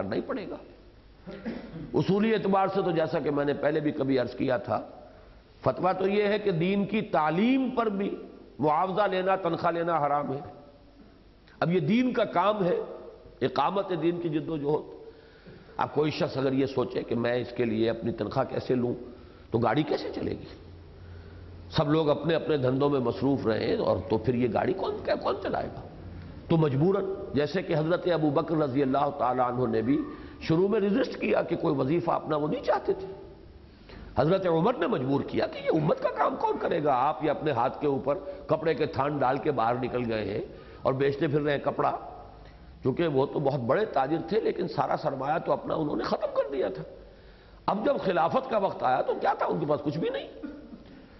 کرنا ہی پڑے گا۔ اصولی اعتبار سے تو جیسا کہ میں نے پہلے بھی کبھی عرض کیا تھا، فتویٰ تو یہ ہے کہ دین کی تعلیم پر بھی معاوضہ لینا، تنخواہ لینا حرام ہے۔ اب یہ دین کا کام ہے، اقامت دین کی جد و جہد۔ اب کوئی شخص اگر یہ سوچے کہ میں اس کے لیے اپنی تنخواہ کیسے لوں، تو گاڑی کیسے چلے گی؟ سب لوگ اپنے اپنے دھندوں میں مصروف رہیں اور تو پھر یہ گاڑی کون چلائے گا؟ تو مجبوراً، جیسے کہ حضرت ابو بکر رضی اللہ تعالیٰ عنہ نے بھی شروع میں ریزسٹ کیا کہ کوئی وظیفہ اپنا وہ نہیں چاہتے تھے، حضرت عمر نے مجبور کیا کہ یہ امت کا کام کون کرے گا؟ آپ یہ اپنے ہاتھ کے اوپر کپڑے کے تھان ڈال کے باہر نکل گئے ہیں اور بیچتے پھر رہے ہیں کپڑا، کیونکہ وہ تو بہت بڑے تاجر تھے لیکن سارا سرمایہ تو اپنا انہوں نے ختم کر دیا تھا۔ اب جب خلافت کا وقت آیا تو کیا تھا؟ ان کے پاس کچھ بھی نہیں،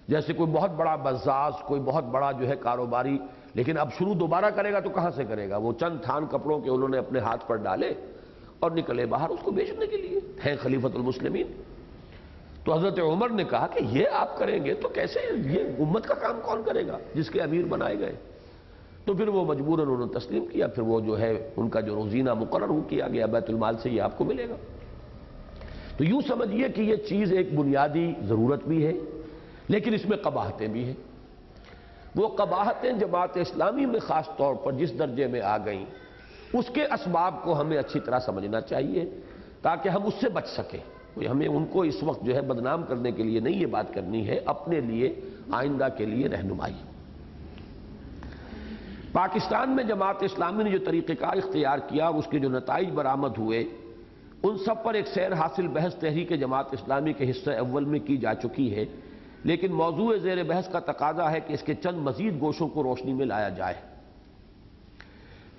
جیسے کوئی بہت بڑا بزاز، کوئی بہت بڑا جو ہے کاروباری، لیکن اب شروع دوبارہ کرے گا تو کہاں سے کرے گا؟ وہ چند تھان کپڑوں کے انہوں نے اپنے ہاتھ پر ڈالے اور نکلے باہر اس کو بیچنے کے لیے، ہیں خلیفۃ المسلمین۔ تو حضرت عمر نے کہا کہ یہ آپ کریں گے تو کیسے؟ یہ امت کا کام کون کرے گا جس کے امیر بنائے گئے؟ تو پھر وہ مجبوراً انہوں نے تسلیم کیا، پھر وہ جو ہے ان کا جو روزینہ مقرر کیا گیا بیت المال سے یہ آپ کو ملے گا۔ تو یوں سمجھیے کہ یہ چیز ایک بنیادی ضرورت بھی ہے، لیکن اس میں قباحتیں بھی ہیں۔ وہ قباحتیں جماعت اسلامی میں خاص طور پر جس درجے میں آ گئیں، اس کے اسباب کو ہمیں اچھی طرح سمجھنا چاہیے تاکہ ہم اس سے بچ سکیں۔ ہمیں ان کو اس وقت جو ہے بدنام کرنے کے لیے نہیں یہ بات کرنی ہے، اپنے لیے آئندہ کے لیے رہنمائی۔ پاکستان میں جماعت اسلامی نے جو طریقہ کار اختیار کیا، اس کے جو نتائج برآمد ہوئے، ان سب پر ایک سیر حاصل بحث تحریک جماعت اسلامی کے حصہ اول میں کی جا چکی ہے، لیکن موضوع زیر بحث کا تقاضا ہے کہ اس کے چند مزید گوشوں کو روشنی میں لایا جائے۔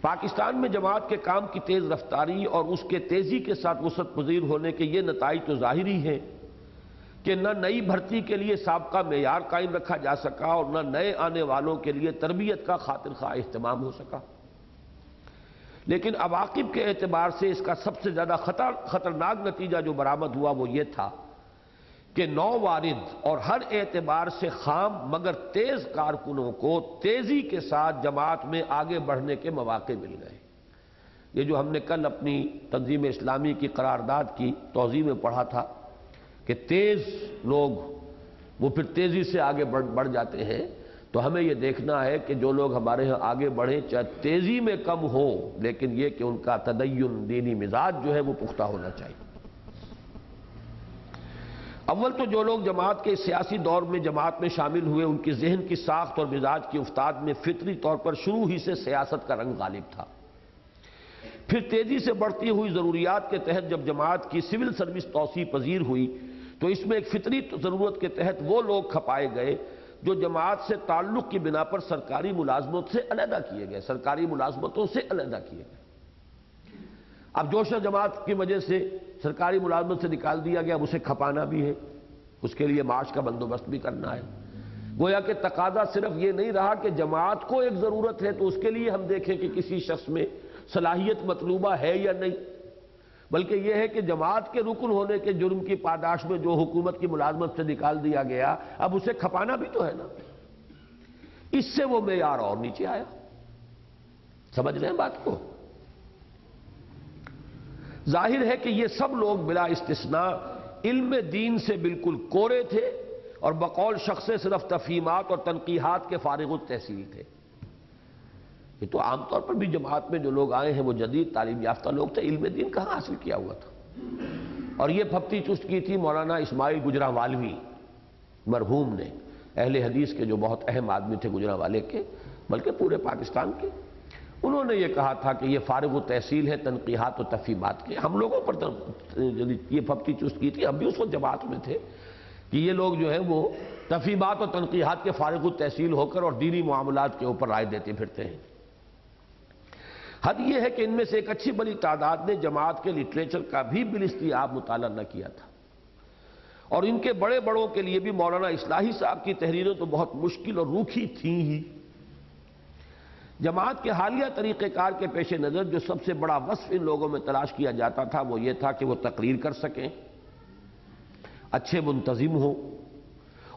پاکستان میں جماعت کے کام کی تیز رفتاری اور اس کے تیزی کے ساتھ وسعت پذیر ہونے کے یہ نتائج تو ظاہری ہیں کہ نہ نئی بھرتی کے لیے سابقہ معیار قائم رکھا جا سکا اور نہ نئے آنے والوں کے لیے تربیت کا خاطر خواہ اہتمام ہو سکا، لیکن عواقب کے اعتبار سے اس کا سب سے زیادہ خطرناک نتیجہ جو برآمد ہوا وہ یہ تھا کہ نووارد اور ہر اعتبار سے خام مگر تیز کارکنوں کو تیزی کے ساتھ جماعت میں آگے بڑھنے کے مواقع مل گئے۔ یہ جو ہم نے کل اپنی تنظیم اسلامی کی قرارداد کی توضیح میں پڑھا تھا کہ تیز لوگ وہ پھر تیزی سے آگے بڑھ جاتے ہیں، تو ہمیں یہ دیکھنا ہے کہ جو لوگ ہمارے ہاں آگے بڑھیں چاہے تیزی میں کم ہو، لیکن یہ کہ ان کا تدین دینی مزاج جو ہے وہ پختہ ہونا چاہیے۔ اول تو جو لوگ جماعت کے سیاسی دور میں جماعت میں شامل ہوئے، ان کی ذہن کی ساخت اور مزاج کی افتاد میں فطری طور پر شروع ہی سے سیاست کا رنگ غالب تھا۔ پھر تیزی سے بڑھتی ہوئی ضروریات کے تحت جب جماعت کی سول سروس توسیع پذیر ہوئی تو اس میں ایک فطری ضرورت کے تحت وہ لوگ کھپائے گئے جو جماعت سے تعلق کی بنا پر سرکاری ملازمت سے علیحدہ کیے گئے، سرکاری ملازمتوں سے علیحدہ کیے گئے۔ اب جوش جماعت کی وجہ سے سرکاری ملازمت سے نکال دیا گیا، اب اسے کھپانا بھی ہے، اس کے لیے معاش کا بندوبست بھی کرنا ہے۔ گویا کہ تقاضا صرف یہ نہیں رہا کہ جماعت کو ایک ضرورت ہے تو اس کے لیے ہم دیکھیں کہ کسی شخص میں صلاحیت مطلوبہ ہے یا نہیں، بلکہ یہ ہے کہ جماعت کے رکن ہونے کے جرم کی پاداش میں جو حکومت کی ملازمت سے نکال دیا گیا، اب اسے کھپانا بھی تو ہے نا۔ اس سے وہ معیار اور نیچے آیا۔ سمجھ رہے ہیں بات کو؟ ظاہر ہے کہ یہ سب لوگ بلا استثناء علم دین سے بالکل کورے تھے اور بقول شخص صرف تفہیمات اور تنقیحات کے فارغ التحصیل تھے۔ یہ تو عام طور پر بھی جماعت میں جو لوگ آئے ہیں وہ جدید تعلیم یافتہ لوگ تھے، علم دین کہاں حاصل کیا ہوا تھا؟ اور یہ پھپتی چست کی تھی مولانا اسماعیل گجرانوالوی مرحوم نے، اہل حدیث کے جو بہت اہم آدمی تھے گجرانوالے کے، بلکہ پورے پاکستان کے۔ انہوں نے یہ کہا تھا کہ یہ فارغ التحصیل ہے تنقیحات و تفہیمات کے۔ ہم لوگوں پر یہ پھپتی چست کی تھی، ہم بھی اس وقت جماعت میں تھے کہ یہ لوگ جو ہے وہ تفہیمات و تنقیحات کے فارغ التحصیل ہو کر اور دینی معاملات کے اوپر رائے دیتے پھرتے ہیں۔ حد یہ ہے کہ ان میں سے ایک اچھی بڑی تعداد نے جماعت کے لٹریچر کا بھی بالاستیعاب مطالعہ نہ کیا تھا، اور ان کے بڑے بڑوں کے لیے بھی مولانا اصلاحی صاحب کی تحریریں تو بہت مشکل اور روکھی تھیں ہی۔ جماعت کے حالیہ طریقہ کار کے پیش نظر جو سب سے بڑا وصف ان لوگوں میں تلاش کیا جاتا تھا وہ یہ تھا کہ وہ تقریر کر سکیں، اچھے منتظم ہوں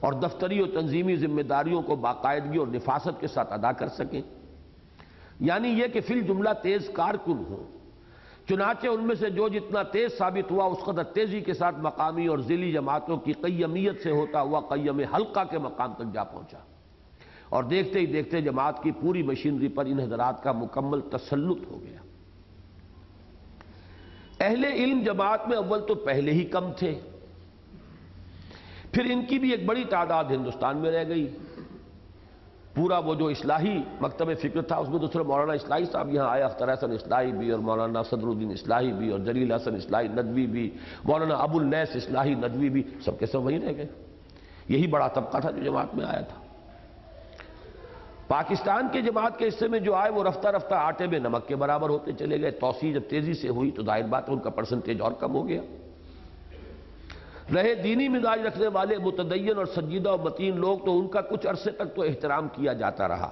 اور دفتری و تنظیمی ذمہ داریوں کو باقاعدگی اور نفاست کے ساتھ ادا کر سکیں، یعنی یہ کہ فی الجملہ تیز کارکن ہوں، چنانچہ ان میں سے جو جتنا تیز ثابت ہوا اس قدر تیزی کے ساتھ مقامی اور ذیلی جماعتوں کی قیمیت سے ہوتا ہوا قیم حلقہ کے مقام تک جا پہنچا، اور دیکھتے ہی دیکھتے جماعت کی پوری مشینری پر ان حضرات کا مکمل تسلط ہو گیا۔ اہل علم جماعت میں اول تو پہلے ہی کم تھے، پھر ان کی بھی ایک بڑی تعداد ہندوستان میں رہ گئی۔ پورا وہ جو اصلاحی مکتب فکر تھا اس میں دوسرے مولانا اصلاحی صاحب یہاں آئے، اختر حسن اصلاحی بھی اور مولانا صدر الدین اصلاحی بھی اور جلیل حسن اصلاحی ندوی بھی، مولانا ابو النیس اصلاحی ندوی بھی، سب کے سب وہیں رہ گئے۔ یہی بڑا طبقہ تھا جو جماعت میں آیا تھا۔ پاکستان کے جماعت کے حصے میں جو آئے وہ رفتہ رفتہ آٹے میں نمک کے برابر ہوتے چلے گئے۔ توسیع جب تیزی سے ہوئی تو ظاہر بات ہے ان کا پرسنٹیج اور کم ہو گیا۔ رہے دینی مزاج رکھنے والے متدین اور سنجیدہ و متین لوگ تو ان کا کچھ عرصے تک تو احترام کیا جاتا رہا،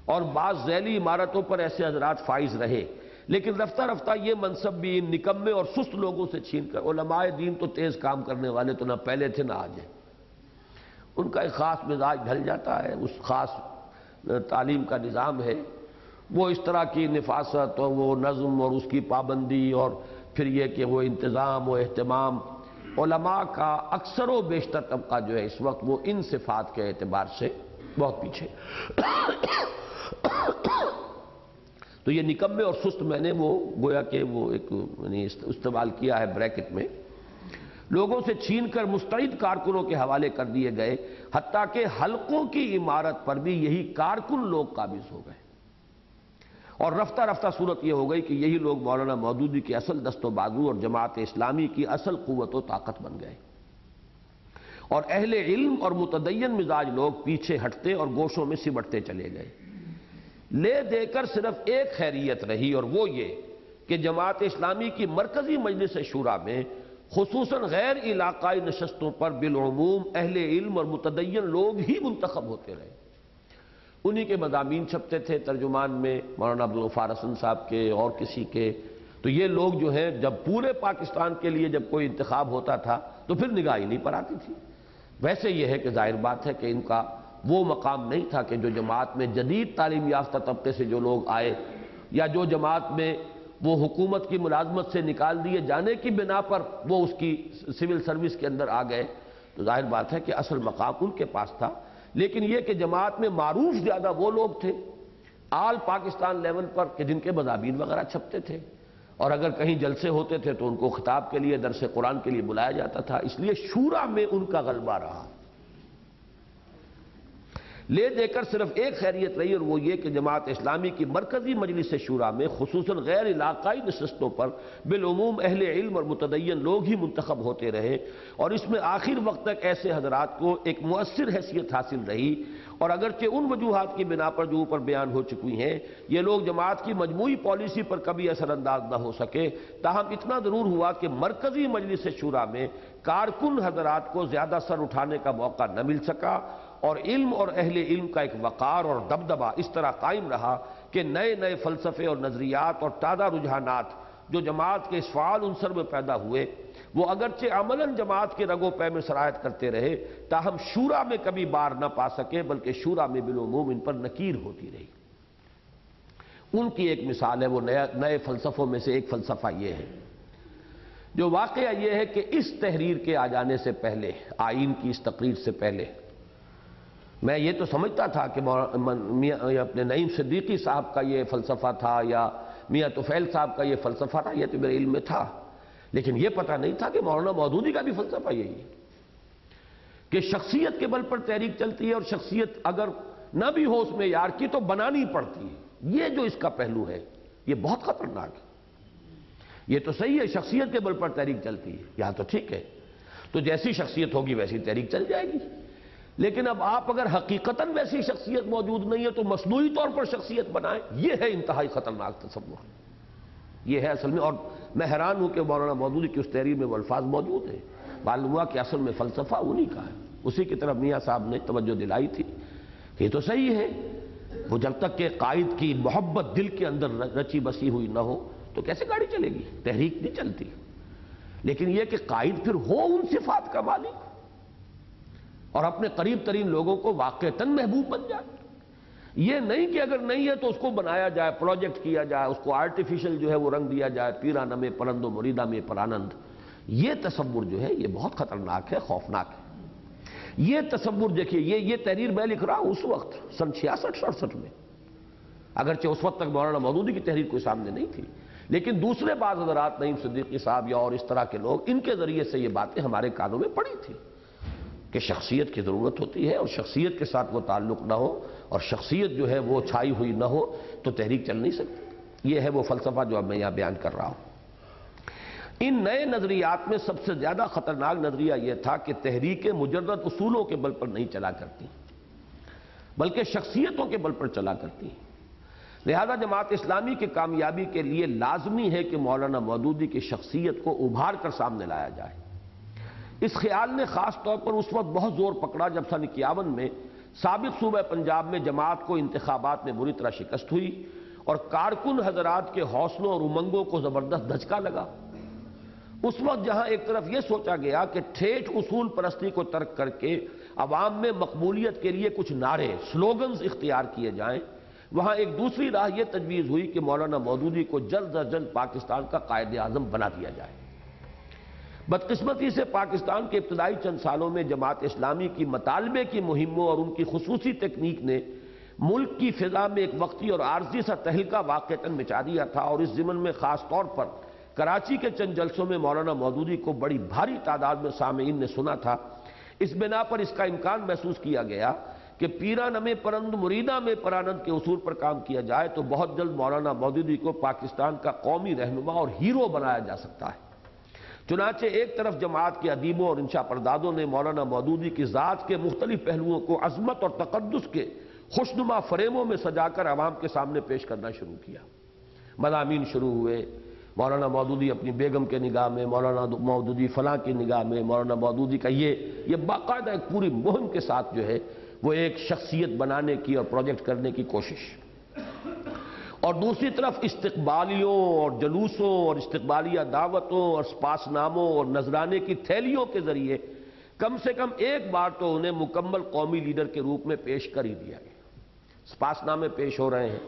اور بعض ذیلی عمارتوں پر ایسے حضرات فائز رہے، لیکن رفتہ رفتہ یہ منصب بھی ان نکمے اور سست لوگوں سے چھین کر علماء دین تو تیز کام کرنے والے تو نہ پہلے تھے نہ آج ہیں، ان کا ایک خاص مزاج ڈھل جاتا ہے، اس خاص تعلیم کا نظام ہے، وہ اس طرح کی نفاست اور وہ نظم اور اس کی پابندی اور پھر یہ کہ وہ انتظام و اہتمام، علماء کا اکثر و بیشتر طبقہ جو ہے اس وقت وہ ان صفات کے اعتبار سے بہت پیچھے۔ تو یہ نکمے اور سست میں نے وہ گویا کہ وہ ایک استعمال کیا ہے بریکٹ میں، لوگوں سے چھین کر مستعد کارکنوں کے حوالے کر دیے گئے، حتیٰ کہ حلقوں کی عمارت پر بھی یہی کارکن لوگ قابض ہو گئے، اور رفتہ رفتہ صورت یہ ہو گئی کہ یہی لوگ مولانا مودودی کے اصل دست و بازو اور جماعت اسلامی کی اصل قوت و طاقت بن گئے، اور اہل علم اور متدین مزاج لوگ پیچھے ہٹتے اور گوشوں میں سمٹتے چلے گئے۔ لے دے کر صرف ایک خیریت رہی، اور وہ یہ کہ جماعت اسلامی کی مرکزی مجلس شورا میں خصوصاً غیر علاقائی نشستوں پر بالعموم اہل علم اور متدین لوگ ہی منتخب ہوتے رہے۔ انہی کے مضامین چھپتے تھے ترجمان میں، مولانا عبدالغفار حسن صاحب کے اور کسی کے، تو یہ لوگ جو ہیں جب پورے پاکستان کے لیے جب کوئی انتخاب ہوتا تھا تو پھر نگاہ ہی نہیں پر آتی تھی۔ ویسے یہ ہے کہ ظاہر بات ہے کہ ان کا وہ مقام نہیں تھا کہ جو جماعت میں جدید تعلیم یافتہ طبقے سے جو لوگ آئے، یا جو جماعت میں وہ حکومت کی ملازمت سے نکال دیے جانے کی بنا پر وہ اس کی سول سروس کے اندر آ گئے، تو ظاہر بات ہے کہ اصل مقام ان کے پاس تھا۔ لیکن یہ کہ جماعت میں معروف زیادہ وہ لوگ تھے آل پاکستان لیول پر کہ جن کے مضامین وغیرہ چھپتے تھے، اور اگر کہیں جلسے ہوتے تھے تو ان کو خطاب کے لیے درس قرآن کے لیے بلایا جاتا تھا، اس لیے شورا میں ان کا غلبہ رہا۔ لے دے کر صرف ایک خیریت رہی، اور وہ یہ کہ جماعت اسلامی کی مرکزی مجلس شورا میں خصوصاً غیر علاقائی نشستوں پر بالعموم اہل علم اور متدین لوگ ہی منتخب ہوتے رہے، اور اس میں آخر وقت تک ایسے حضرات کو ایک مؤثر حیثیت حاصل رہی، اور اگرچہ ان وجوہات کی بنا پر جو اوپر بیان ہو چکی ہیں یہ لوگ جماعت کی مجموعی پالیسی پر کبھی اثر انداز نہ ہو سکے، تاہم اتنا ضرور ہوا کہ مرکزی مجلس شورا میں کارکن حضرات کو زیادہ سر اٹھانے کا موقع نہ مل سکا، اور علم اور اہل علم کا ایک وقار اور دبدبہ اس طرح قائم رہا کہ نئے نئے فلسفے اور نظریات اور تازہ رجحانات جو جماعت کے اس فعال عنصر میں پیدا ہوئے وہ اگرچہ عملاً جماعت کے رگ و پے میں سرایت کرتے رہے، تاہم شورا میں کبھی بار نہ پا سکے، بلکہ شورا میں بالعموم ان پر نکیر ہوتی رہی۔ ان کی ایک مثال ہے وہ نئے فلسفوں میں سے ایک فلسفہ یہ ہے، جو واقعہ یہ ہے کہ اس تحریر کے آ جانے سے پہلے، آئین کی اس تقریر سے پہلے، میں یہ تو سمجھتا تھا کہ اپنے نعیم صدیقی صاحب کا یہ فلسفہ تھا یا میاں طفیل صاحب کا یہ فلسفہ تھا، یہ تو میرے علم میں تھا، لیکن یہ پتہ نہیں تھا کہ مولانا مودودی کا بھی فلسفہ یہی ہے کہ شخصیت کے بل پر تحریک چلتی ہے، اور شخصیت اگر نہ بھی ہو اس میں یار کی تو بنانی پڑتی ہے۔ یہ جو اس کا پہلو ہے یہ بہت خطرناک ہے۔ یہ تو صحیح ہے شخصیت کے بل پر تحریک چلتی ہے، یہاں تو ٹھیک ہے، تو جیسی شخصیت ہوگی ویسی تحریک چل جائے گی، لیکن اب آپ اگر حقیقتاً ویسی شخصیت موجود نہیں ہے تو مصنوعی طور پر شخصیت بنائیں، یہ ہے انتہائی خطرناک تصور، یہ ہے اصل میں۔ اور میں حیران ہوں کہ مولانا مودودی کی اس تحریر میں وہ الفاظ موجود ہیں، معلوم ہوا کہ اصل میں فلسفہ انہی کا ہے، اسی کی طرف میاں صاحب نے توجہ دلائی تھی کہ یہ تو صحیح ہے، وہ جب تک کہ قائد کی محبت دل کے اندر رچی بسی ہوئی نہ ہو تو کیسے گاڑی چلے گی، تحریک نہیں چلتی، لیکن یہ کہ قائد پھر ہو ان صفات کا مالک اور اپنے قریب ترین لوگوں کو واقعتاً محبوب بن جائے۔ یہ نہیں کہ اگر نہیں ہے تو اس کو بنایا جائے، پروجیکٹ کیا جائے، اس کو آرٹیفیشل جو ہے وہ رنگ دیا جائے، پیرانہ میں پرند و مریدہ میں پرانند۔ یہ تصور جو ہے یہ بہت خطرناک ہے، خوفناک ہے۔ یہ تصور دیکھیے، یہ تحریر میں لکھ رہا ہوں اس وقت سن 66-67 میں، اگرچہ اس وقت تک مولانا مودودی کی تحریر کوئی سامنے نہیں تھی، لیکن دوسرے بعض حضرات، نعیم صدیقی صاحب یا اور اس طرح کے لوگ، ان کے ذریعے سے یہ باتیں ہمارے کانوں میں پڑی تھی کہ شخصیت کی ضرورت ہوتی ہے، اور شخصیت کے ساتھ وہ تعلق نہ ہو، اور شخصیت جو ہے وہ چھائی ہوئی نہ ہو تو تحریک چل نہیں سکتی۔ یہ ہے وہ فلسفہ جو اب میں یہاں بیان کر رہا ہوں۔ ان نئے نظریات میں سب سے زیادہ خطرناک نظریہ یہ تھا کہ تحریکیں مجرد اصولوں کے بل پر نہیں چلا کرتی، بلکہ شخصیتوں کے بل پر چلا کرتی ہیں۔ لہذا جماعت اسلامی کی کامیابی کے لیے لازمی ہے کہ مولانا مودودی کی شخصیت کو ابھار کر سامنے لایا جائے۔ اس خیال نے خاص طور پر اس وقت بہت زور پکڑا جب سن 51 میں سابق صوبہ پنجاب میں جماعت کو انتخابات میں بری طرح شکست ہوئی اور کارکن حضرات کے حوصلوں اور امنگوں کو زبردست دھچکا لگا۔ اس وقت جہاں ایک طرف یہ سوچا گیا کہ ٹھیٹھ اصول پرستی کو ترک کر کے عوام میں مقبولیت کے لیے کچھ نعرے، سلوگنز اختیار کیے جائیں، وہاں ایک دوسری راہ یہ تجویز ہوئی کہ مولانا مودودی کو جلد از جلد پاکستان کا قائد اعظم بنا دیا جائے۔ بدقسمتی سے پاکستان کے ابتدائی چند سالوں میں جماعت اسلامی کی مطالبے کی مہموں اور ان کی خصوصی تکنیک نے ملک کی فضا میں ایک وقتی اور عارضی سا تہلکہ واقعتاً مچا دیا تھا، اور اس ضمن میں خاص طور پر کراچی کے چند جلسوں میں مولانا مودودی کو بڑی بھاری تعداد میں سامعین نے سنا تھا۔ اس بنا پر اس کا امکان محسوس کیا گیا کہ پیرانہ میں پرند مریدہ میں پرانند کے اصول پر کام کیا جائے تو بہت جلد مولانا مودودی کو پاکستان کا قومی رہنما اور ہیرو بنایا جا سکتا ہے۔ چنانچہ ایک طرف جماعت کے ادیبوں اور انشا پردازوں نے مولانا مودودی کی ذات کے مختلف پہلوؤں کو عظمت اور تقدس کے خوشنما فریموں میں سجا کر عوام کے سامنے پیش کرنا شروع کیا۔ مضامین شروع ہوئے، مولانا مودودی اپنی بیگم کے نگاہ میں، مولانا مودودی فلاں کی نگاہ میں، مولانا مودودی کا یہ باقاعدہ ایک پوری مہم کے ساتھ جو ہے وہ ایک شخصیت بنانے کی اور پروجیکٹ کرنے کی کوشش۔ اور دوسری طرف استقبالیوں اور جلوسوں اور استقبالیہ دعوتوں اور سپاس ناموں اور نذرانے کی تھیلیوں کے ذریعے کم سے کم ایک بار تو انہیں مکمل قومی لیڈر کے روپ میں پیش کر ہی دیا گیا۔ سپاس نامے پیش ہو رہے ہیں،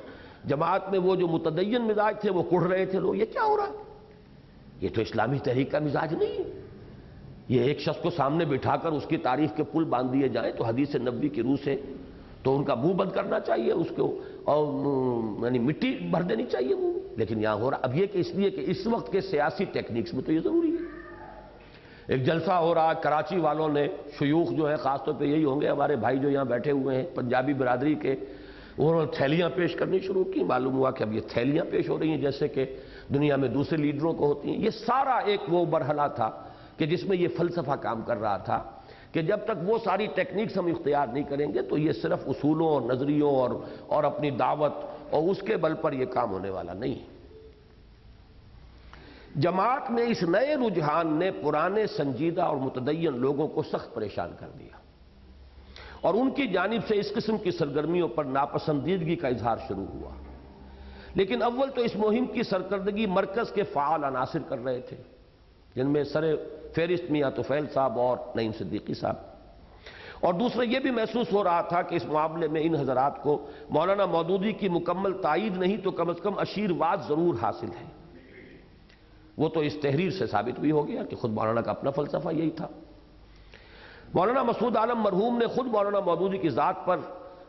جماعت میں وہ جو متدین مزاج تھے وہ کڑھ رہے تھے لوگ، یہ کیا ہو رہا ہے؟ یہ تو اسلامی تحریک کا مزاج نہیں ہے۔ یہ ایک شخص کو سامنے بٹھا کر اس کی تعریف کے پل باندھ دیے جائیں تو حدیث نبوی کی روح سے تو ان کا منہ بند کرنا چاہیے، اس کو اور یعنی مٹی بھر دینی چاہیے منہ میں۔ لیکن یہاں ہو رہا اب یہ کہ اس لیے کہ اس وقت کے سیاسی ٹیکنیکس میں تو یہ ضروری ہے۔ ایک جلسہ ہو رہا، کراچی والوں نے، شیوخ جو ہے خاص طور پہ یہی ہوں گے ہمارے بھائی جو یہاں بیٹھے ہوئے ہیں پنجابی برادری کے، انہوں نے تھیلیاں پیش کرنی شروع کی۔ معلوم ہوا کہ اب یہ تھیلیاں پیش ہو رہی ہیں جیسے کہ دنیا میں دوسرے لیڈروں کو ہوتی ہیں۔ یہ سارا ایک وہ مرحلہ تھا کہ جس میں یہ فلسفہ کام کر رہا تھا کہ جب تک وہ ساری ٹیکنیکس ہم اختیار نہیں کریں گے تو یہ صرف اصولوں اور نظریوں اور اپنی دعوت اور اس کے بل پر یہ کام ہونے والا نہیں ہے۔ جماعت میں اس نئے رجحان نے پرانے سنجیدہ اور متدین لوگوں کو سخت پریشان کر دیا، اور ان کی جانب سے اس قسم کی سرگرمیوں پر ناپسندیدگی کا اظہار شروع ہوا۔ لیکن اول تو اس مہم کی سرکردگی مرکز کے فعال عناصر کر رہے تھے، جن میں سر فہرست میاں طفیل صاحب اور نعیم صدیقی صاحب، اور دوسرا یہ بھی محسوس ہو رہا تھا کہ اس معاملے میں ان حضرات کو مولانا مودودی کی مکمل تائید نہیں تو کم از کم آشیرواد ضرور حاصل ہے۔ وہ تو اس تحریر سے ثابت بھی ہو گیا کہ خود مولانا کا اپنا فلسفہ یہی تھا۔ مولانا مسعود عالم مرحوم نے خود مولانا مودودی کی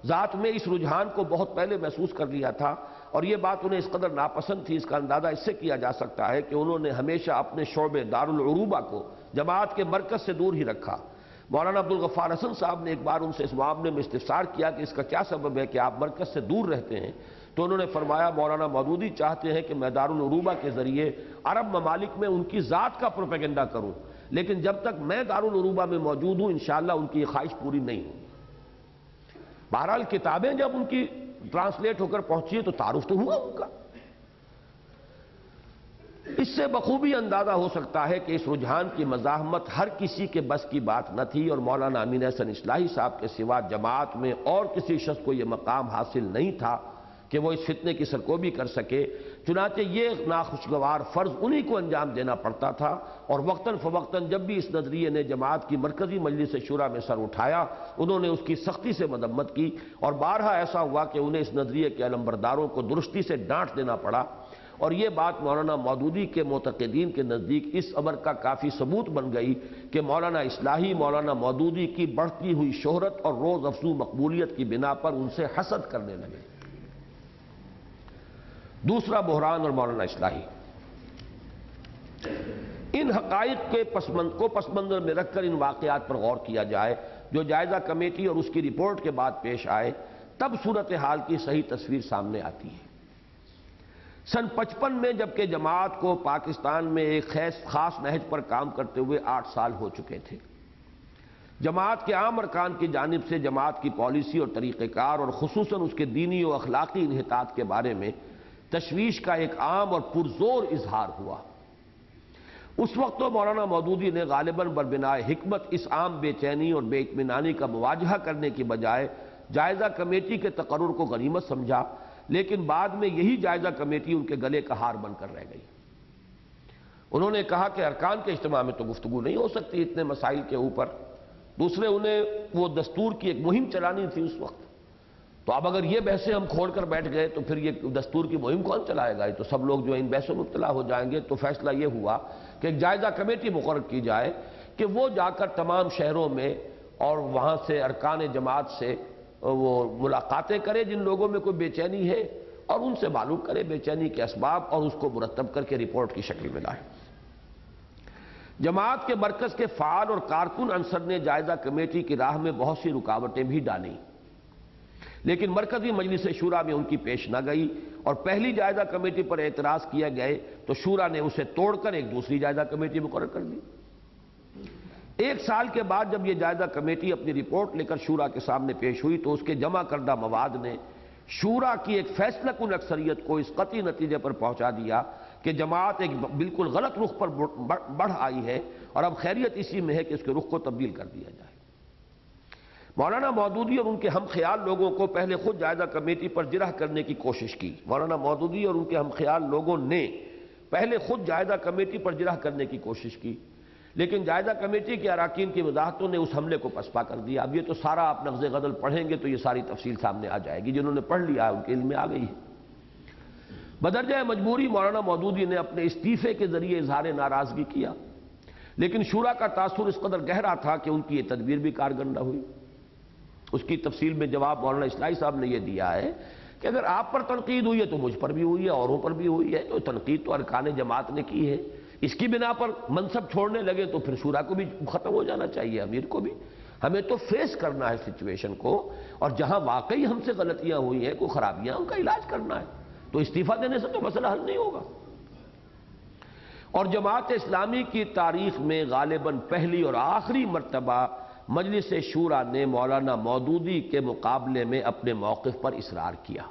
ذات میں اس رجحان کو بہت پہلے محسوس کر لیا تھا، اور یہ بات انہیں اس قدر ناپسند تھی، اس کا اندازہ اس سے کیا جا سکتا ہے کہ انہوں نے ہمیشہ اپنے شعبے دارالعروبہ کو جماعت کے مرکز سے دور ہی رکھا۔ مولانا عبدالغفار حسن صاحب نے ایک بار ان سے اس معاملے میں استفسار کیا کہ اس کا کیا سبب ہے کہ آپ مرکز سے دور رہتے ہیں، تو انہوں نے فرمایا مولانا مودودی چاہتے ہیں کہ میں دارالعروبہ کے ذریعے عرب ممالک میں ان کی ذات کا پروپیگنڈا کروں، لیکن جب تک میں دارالعروبہ میں موجود ہوں انشاءاللہ ان کی یہ خواہش پوری نہیں ہوگی۔ بہرحال کتابیں جب ان کی ٹرانسلیٹ ہو کر پہنچی ہے تو تعارف تو ہوا ان کا۔ اس سے بخوبی اندازہ ہو سکتا ہے کہ اس رجحان کی مزاحمت ہر کسی کے بس کی بات نہ تھی، اور مولانا امین احسن اصلاحی صاحب کے سوا جماعت میں اور کسی شخص کو یہ مقام حاصل نہیں تھا کہ وہ اس فتنے کی سرکوبی کر سکے چنانچہ یہ ناخوشگوار فرض انہی کو انجام دینا پڑتا تھا، اور وقتاً فوقتاً جب بھی اس نظریے نے جماعت کی مرکزی مجلس شورا میں سر اٹھایا، انہوں نے اس کی سختی سے مذمت کی، اور بارہا ایسا ہوا کہ انہیں اس نظریے کے علمبرداروں کو درستی سے ڈانٹ دینا پڑا، اور یہ بات مولانا مودودی کے معتقدین کے نزدیک اس امر کا کافی ثبوت بن گئی کہ مولانا اصلاحی مولانا مودودی کی بڑھتی ہوئی شہرت اور روز افزوں مقبولیت کی بنا پر ان سے حسد کرنے لگے۔ دوسرا بحران اور مولانا اصلاحی، ان حقائق کے پس منظر میں رکھ کر ان واقعات پر غور کیا جائے جو جائزہ کمیٹی اور اس کی رپورٹ کے بعد پیش آئے، تب صورتحال کی صحیح تصویر سامنے آتی ہے۔ سن 55 میں جبکہ جماعت کو پاکستان میں ایک خاص نہج پر کام کرتے ہوئے 8 سال ہو چکے تھے، جماعت کے عام ارکان کی جانب سے جماعت کی پالیسی اور طریقہ کار اور خصوصاً اس کے دینی و اخلاقی انحطاط کے بارے میں تشویش کا ایک عام اور پرزور اظہار ہوا۔ اس وقت تو مولانا مودودی نے غالباً بربنائے حکمت اس عام بے چینی اور بے اطمینانی کا مواجہہ کرنے کی بجائے جائزہ کمیٹی کے تقرر کو غنیمت سمجھا، لیکن بعد میں یہی جائزہ کمیٹی ان کے گلے کا ہار بن کر رہ گئی۔ انہوں نے کہا کہ ارکان کے اجتماع میں تو گفتگو نہیں ہو سکتی اتنے مسائل کے اوپر، دوسرے انہیں وہ دستور کی ایک مہم چلانی تھی اس وقت، تو اب اگر یہ بحثیں ہم کھول کر بیٹھ گئے تو پھر یہ دستور کی مہم کون چلائے گا؟ یہ تو سب لوگ جو ان بحثوں میں مبتلا ہو جائیں گے۔ تو فیصلہ یہ ہوا کہ ایک جائزہ کمیٹی مقرر کی جائے کہ وہ جا کر تمام شہروں میں اور وہاں سے ارکان جماعت سے وہ ملاقاتیں کرے جن لوگوں میں کوئی بے چینی ہے، اور ان سے معلوم کرے بے چینی کے اسباب اور اس کو مرتب کر کے رپورٹ کی شکل میں لائے۔ جماعت کے مرکز کے فعال اور کارکن عنصر نے جائزہ کمیٹی کی راہ میں بہت سی رکاوٹیں بھی ڈالیں، لیکن مرکزی مجلس شورا میں ان کی پیش نہ گئی، اور پہلی جائزہ کمیٹی پر اعتراض کیا گئے تو شورا نے اسے توڑ کر ایک دوسری جائزہ کمیٹی مقرر کر دی۔ 1 سال کے بعد جب یہ جائزہ کمیٹی اپنی رپورٹ لے کر شورا کے سامنے پیش ہوئی تو اس کے جمع کردہ مواد نے شورا کی ایک فیصلہ کن اکثریت کو اس قطعی نتیجے پر پہنچا دیا کہ جماعت ایک بالکل غلط رخ پر بڑھ آئی ہے، اور اب خیریت اسی میں ہے کہ اس کے رخ کو تبدیل کر دیا جائے۔ مولانا مودودی اور ان کے ہم خیال لوگوں کو پہلے خود جائزہ کمیٹی پر جرح کرنے کی کوشش کی۔ مولانا مودودی اور ان کے ہم خیال لوگوں نے پہلے خود جائزہ کمیٹی پر جرح کرنے کی کوشش کی، لیکن جائزہ کمیٹی کے اراکین کی وضاحتوں نے اس حملے کو پسپا کر دیا۔ اب یہ تو سارا آپ نقض غزل پڑھیں گے تو یہ ساری تفصیل سامنے آ جائے گی، جنہوں نے پڑھ لیا ہے ان کے علم میں آ گئی ہے۔ بدرجہ مجبوری مولانا مودودی نے اپنے استعفے کے ذریعے اظہار ناراضگی کیا، لیکن شورا کا تاثر اس قدر گہرا تھا کہ ان کی یہ تدبیر بھی کارگر نہ ہوئی۔ اس کی تفصیل میں جواب مولانا اصلاحی صاحب نے یہ دیا ہے کہ اگر آپ پر تنقید ہوئی ہے تو مجھ پر بھی ہوئی ہے، اوروں پر بھی ہوئی ہے، تو تنقید تو ارکان جماعت نے کی ہے، اس کی بنا پر منصب چھوڑنے لگے تو پھر شورا کو بھی ختم ہو جانا چاہیے، امیر کو بھی۔ ہمیں تو فیس کرنا ہے سچویشن کو، اور جہاں واقعی ہم سے غلطیاں ہوئی ہیں، کوئی خرابیاں، ان کا علاج کرنا ہے، تو استعفیٰ دینے سے تو مسئلہ حل نہیں ہوگا۔ اور جماعت اسلامی کی تاریخ میں غالباً پہلی اور آخری مرتبہ مجلس شورا نے مولانا مودودی کے مقابلے میں اپنے موقف پر اصرار کیا۔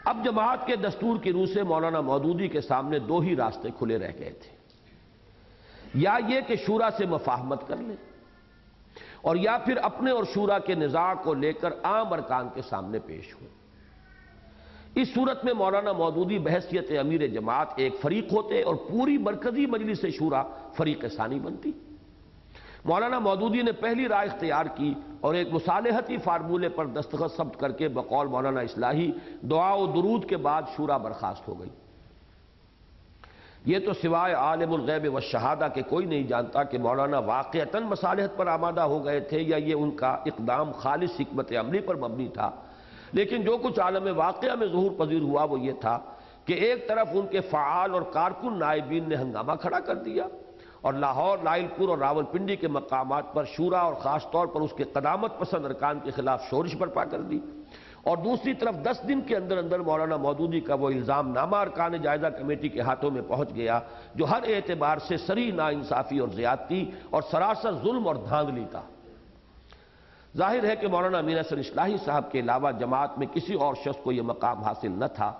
اب جماعت کے دستور کی روح سے مولانا مودودی کے سامنے 2 ہی راستے کھلے رہ گئے تھے، یا یہ کہ شورا سے مفاہمت کر لیں، اور یا پھر اپنے اور شورا کے نزاع کو لے کر عام ارکان کے سامنے پیش ہوں۔ اس صورت میں مولانا مودودی بحیثیت امیر جماعت ایک فریق ہوتے اور پوری مرکزی مجلس شورا فریق ثانی بنتی۔ مولانا مودودی نے پہلی رائے اختیار کی اور ایک مصالحتی فارمولے پر دستخط ثبت کر کے بقول مولانا اصلاحی دعا و درود کے بعد شورا برخاست ہو گئی۔ یہ تو سوائے عالم الغیب والشہادہ کے کوئی نہیں جانتا کہ مولانا واقعتاً مصالحت پر آمادہ ہو گئے تھے یا یہ ان کا اقدام خالص حکمت عملی پر مبنی تھا، لیکن جو کچھ عالم واقعہ میں ظہور پذیر ہوا وہ یہ تھا کہ ایک طرف ان کے فعال اور کارکن نائبین نے ہنگامہ کھڑا کر دیا اور لاہور، لائل پور اور راول پنڈی کے مقامات پر شورا اور خاص طور پر اس کے قدامت پسند ارکان کے خلاف شورش برپا کر دی، اور دوسری طرف 10 دن کے اندر اندر مولانا مودودی کا وہ الزام نامہ ارکان جائزہ کمیٹی کے ہاتھوں میں پہنچ گیا جو ہر اعتبار سے صریح ناانصافی اور زیادتی اور سراسر ظلم اور دھاندلی تھا۔ ظاہر ہے کہ مولانا امیر حسن اصلاحی صاحب کے علاوہ جماعت میں کسی اور شخص کو یہ مقام حاصل نہ تھا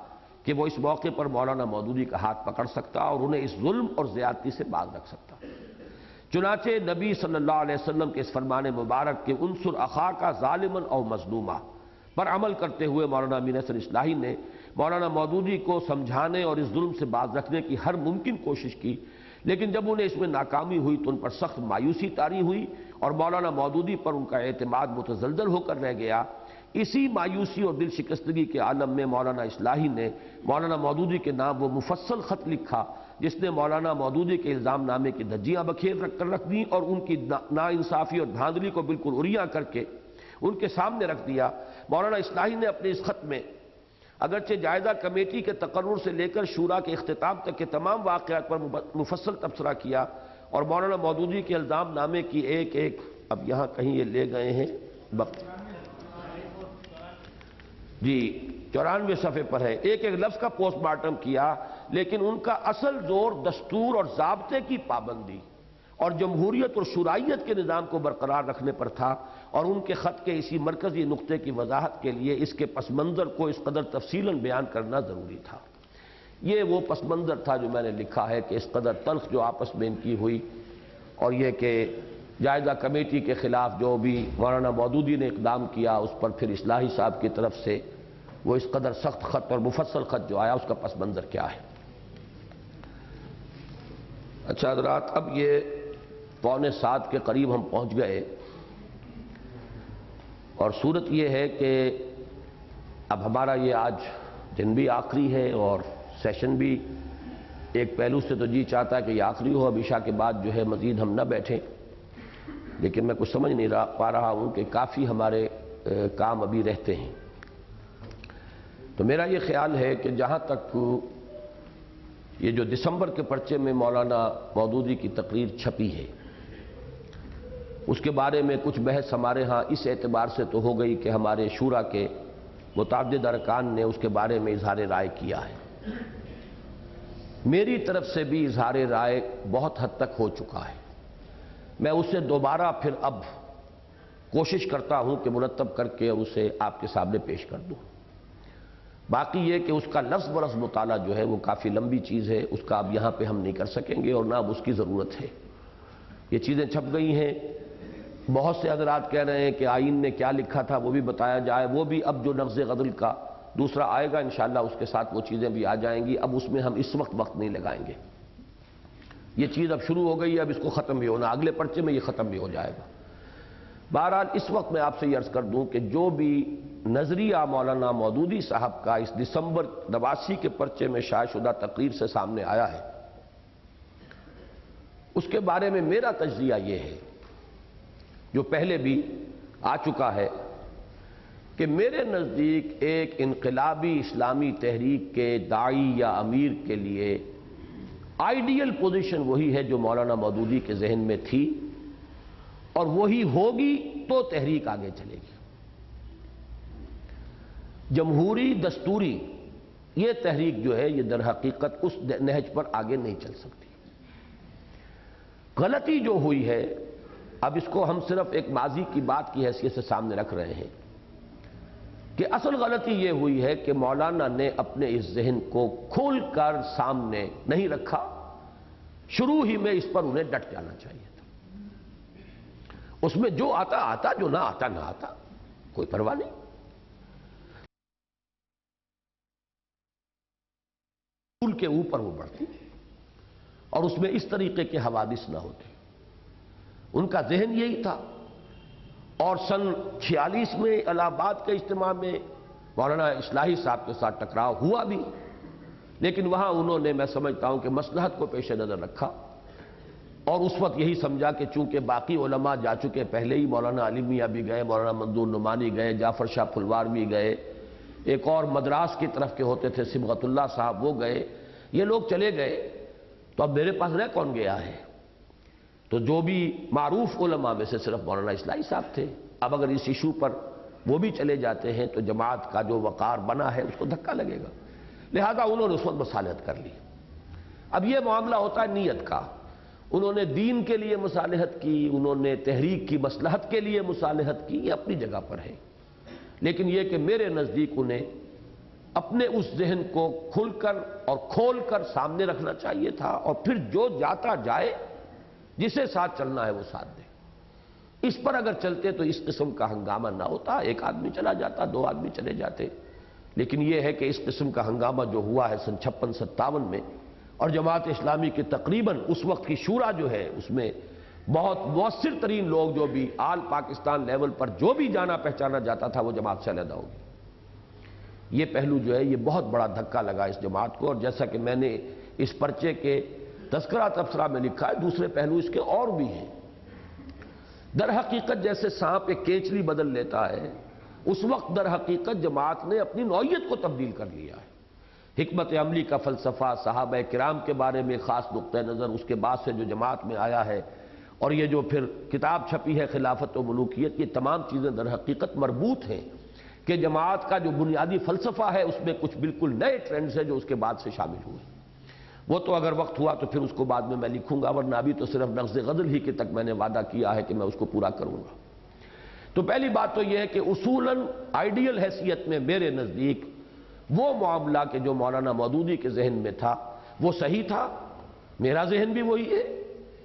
کہ وہ اس موقع پر مولانا مودودی کا ہاتھ پکڑ سکتا اور انہیں اس ظلم اور زیادتی سے باز رکھ سکتا۔ چنانچہ نبی صلی اللہ علیہ وسلم کے اس فرمان مبارک کے انصر اخاک ظالما او مظلوما پر عمل کرتے ہوئے مولانا امیر حسن اصلاحی نے مولانا مودودی کو سمجھانے اور اس ظلم سے باز رکھنے کی ہر ممکن کوشش کی، لیکن جب انہیں اس میں ناکامی ہوئی تو ان پر سخت مایوسی طاری ہوئی اور مولانا مودودی پر ان کا اعتماد متزلزل ہو کر رہ گیا۔ اسی مایوسی اور دل شکستگی کے عالم میں مولانا اصلاحی نے مولانا مودودی کے نام وہ مفصل خط لکھا جس نے مولانا مودودی کے الزام نامے کی دھجیاں بکھیر رکھ دیں اور ان کی ناانصافی اور دھاندلی کو بالکل عریاں کر کے ان کے سامنے رکھ دیا۔ مولانا اصلاحی نے اپنے اس خط میں اگرچہ جائزہ کمیٹی کے تقرر سے لے کر شورا کے اختتام تک کے تمام واقعات پر مفصل تبصرہ کیا اور مولانا مودودی کے الزام نامے کی ایک اب یہاں کہیں یہ لے گئے ہیں جی 94 صفحے پر ہے، ایک لفظ کا پوسٹ مارٹم کیا، لیکن ان کا اصل زور دستور اور ضابطے کی پابندی اور جمہوریت اور شورائیت کے نظام کو برقرار رکھنے پر تھا، اور ان کے خط کے اسی مرکزی نقطے کی وضاحت کے لیے اس کے پس منظر کو اس قدر تفصیلاً بیان کرنا ضروری تھا۔ یہ وہ پس منظر تھا جو میں نے لکھا ہے کہ اس قدر تلخ جو آپس میں ان کی ہوئی، اور یہ کہ جائزہ کمیٹی کے خلاف جو بھی مولانا مودودی نے اقدام کیا اس پر پھر اصلاحی صاحب کی طرف سے وہ اس قدر سخت خط اور مفصل خط جو آیا اس کا پس منظر کیا ہے۔ اچھا حضرات، اب یہ 6:45 کے قریب ہم پہنچ گئے، اور صورت یہ ہے کہ اب ہمارا یہ آج دن بھی آخری ہے اور سیشن بھی ایک پہلو سے تو جی چاہتا ہے کہ یہ آخری ہو، اب عشاء کے بعد جو ہے مزید ہم نہ بیٹھیں، لیکن میں کچھ سمجھ نہیں پا رہا ہوں کہ کافی ہمارے کام ابھی رہتے ہیں۔ تو میرا یہ خیال ہے کہ جہاں تک یہ جو دسمبر کے پرچے میں مولانا مودودی کی تقریر چھپی ہے اس کے بارے میں کچھ بحث ہمارے ہاں اس اعتبار سے تو ہو گئی کہ ہمارے شورا کے متعدد ارکان نے اس کے بارے میں اظہار رائے کیا ہے۔ میری طرف سے بھی اظہار رائے بہت حد تک ہو چکا ہے، میں اسے دوبارہ پھر اب کوشش کرتا ہوں کہ مرتب کر کے اور اسے آپ کے سامنے پیش کر دوں۔ باقی یہ کہ اس کا لفظ برس مطالعہ جو ہے وہ کافی لمبی چیز ہے، اس کا اب یہاں پہ ہم نہیں کر سکیں گے اور نہ اب اس کی ضرورت ہے۔ یہ چیزیں چھپ گئی ہیں، بہت سے حضرات کہہ رہے ہیں کہ آئین نے کیا لکھا تھا وہ بھی بتایا جائے، وہ بھی اب جو نقض غزل کا دوسرا آئے گا انشاءاللہ اس کے ساتھ وہ چیزیں بھی آ جائیں گی، اب اس میں ہم اس وقت نہیں لگائیں گے۔ یہ چیز اب شروع ہو گئی ہے، اب اس کو ختم بھی ہونا، اگلے پرچے میں یہ ختم بھی ہو جائے گا۔ بہرحال اس وقت میں آپ سے یہ عرض کر دوں کہ جو بھی نظریہ مولانا مودودی صاحب کا اس دسمبر 89 کے پرچے میں شائع شدہ تقریر سے سامنے آیا ہے، اس کے بارے میں میرا تجزیہ یہ ہے جو پہلے بھی آ چکا ہے کہ میرے نزدیک ایک انقلابی اسلامی تحریک کے داعی یا امیر کے لیے آئیڈیل پوزیشن وہی ہے جو مولانا مودودی کے ذہن میں تھی، اور وہی ہوگی تو تحریک آگے چلے گی۔ جمہوری دستوری یہ تحریک جو ہے یہ در حقیقت اس نہج پر آگے نہیں چل سکتی۔ غلطی جو ہوئی ہے، اب اس کو ہم صرف ایک ماضی کی بات کی حیثیت سے سامنے رکھ رہے ہیں کہ اصل غلطی یہ ہوئی ہے کہ مولانا نے اپنے اس ذہن کو کھول کر سامنے نہیں رکھا، شروع ہی میں اس پر انہیں ڈٹ جانا چاہیے تھا۔ اس میں جو آتا آتا، جو نہ آتا نہ آتا، کوئی پرواہ نہیں۔ پھول کے اوپر وہ بڑھتی اور اس میں اس طریقے کے حوادث نہ ہوتے۔ ان کا ذہن یہی تھا، اور سن 46 میں الہ آباد کے اجتماع میں مولانا اصلاحی صاحب کے ساتھ ٹکراؤ ہوا بھی، لیکن وہاں انہوں نے، میں سمجھتا ہوں کہ مصلحت کو پیش نظر رکھا اور اس وقت یہی سمجھا کہ چونکہ باقی علماء جا چکے، پہلے ہی مولانا علی میاں بھی گئے، مولانا منظور نعمانی گئے، جعفر شاہ پھلوار بھی گئے، ایک اور مدراس کی طرف کے ہوتے تھے صبغت اللہ صاحب، وہ گئے، یہ لوگ چلے گئے، تو اب میرے پاس رہ کون گیا ہے؟ تو جو بھی معروف علماء میں سے صرف مولانا اصلاحی صاحب تھے۔ اب اگر اس ایشو پر وہ بھی چلے جاتے ہیں تو جماعت کا جو وقار بنا ہے اس کو دھکا لگے گا، لہذا انہوں نے اس وقت مصالحت کر لی۔ اب یہ معاملہ ہوتا ہے نیت کا، انہوں نے دین کے لیے مصالحت کی، انہوں نے تحریک کی مصلحت کے لیے مصالحت کی، یہ اپنی جگہ پر ہے، لیکن یہ کہ میرے نزدیک انہیں اپنے اس ذہن کو کھل کر اور کھول کر سامنے رکھنا چاہیے تھا، اور پھر جو جاتا جائے، جسے ساتھ چلنا ہے وہ ساتھ دے۔ اس پر اگر چلتے تو اس قسم کا ہنگامہ نہ ہوتا، ایک آدمی چلا جاتا، دو آدمی چلے جاتے، لیکن یہ ہے کہ اس قسم کا ہنگامہ جو ہوا ہے سن 56-57 میں، اور جماعت اسلامی کی تقریباً اس وقت کی شورا جو ہے اس میں بہت مؤثر ترین لوگ جو بھی آل پاکستان لیول پر جو بھی جانا پہچانا جاتا تھا وہ جماعت سے علیحدہ ہو گئی۔ یہ پہلو جو ہے یہ بہت بڑا دھکا لگا اس جماعت کو، اور جیسا کہ میں نے اس پرچے کے تذکرہ تبصرہ میں لکھا ہے، دوسرے پہلو اس کے اور بھی ہیں۔ در حقیقت جیسے سانپ ایک کیچلی بدل لیتا ہے، اس وقت در حقیقت جماعت نے اپنی نوعیت کو تبدیل کر لیا ہے۔ حکمت عملی کا فلسفہ، صحابہ کرام کے بارے میں خاص نقطہ نظر اس کے بعد سے جو جماعت میں آیا ہے، اور یہ جو پھر کتاب چھپی ہے خلافت و ملوکیت، یہ تمام چیزیں در حقیقت مربوط ہیں کہ جماعت کا جو بنیادی فلسفہ ہے اس میں کچھ بالکل نئے ٹرینڈز ہیں جو اس کے بعد سے شامل ہوئے۔ وہ تو اگر وقت ہوا تو پھر اس کو بعد میں لکھوں گا، ورنہ ابھی تو صرف نقض غزل ہی کے تک میں نے وعدہ کیا ہے کہ میں اس کو پورا کروں گا۔ تو پہلی بات تو یہ ہے کہ اصولاً آئیڈیل حیثیت میں میرے نزدیک وہ معاملہ کہ جو مولانا مودودی کے ذہن میں تھا وہ صحیح تھا، میرا ذہن بھی وہی ہے،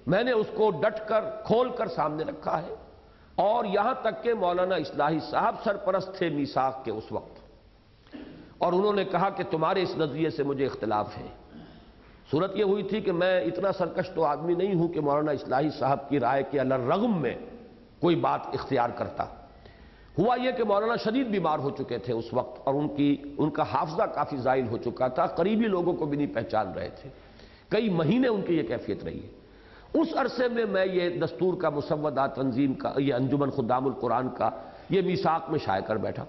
میں نے اس کو ڈٹ کر کھول کر سامنے رکھا ہے، اور یہاں تک کہ مولانا اصلاحی صاحب سرپرست تھے میثاق کے اس وقت، اور انہوں نے کہا کہ تمہارے اس نظریے سے مجھے اختلاف ہے۔ صورت یہ ہوئی تھی کہ میں اتنا سرکش تو آدمی نہیں ہوں کہ مولانا اصلاحی صاحب کی رائے کے الرغم میں کوئی بات اختیار کرتا۔ ہوا یہ کہ مولانا شدید بیمار ہو چکے تھے اس وقت، اور ان کا حافظہ کافی زائل ہو چکا تھا، قریبی لوگوں کو بھی نہیں پہچان رہے تھے، کئی مہینے ان کی یہ کیفیت رہی ہے۔ اس عرصے میں یہ دستور کا مسودہ تنظیم کا، یہ انجمن خدام القرآن کا، یہ میثاق میں شائع کر بیٹھا۔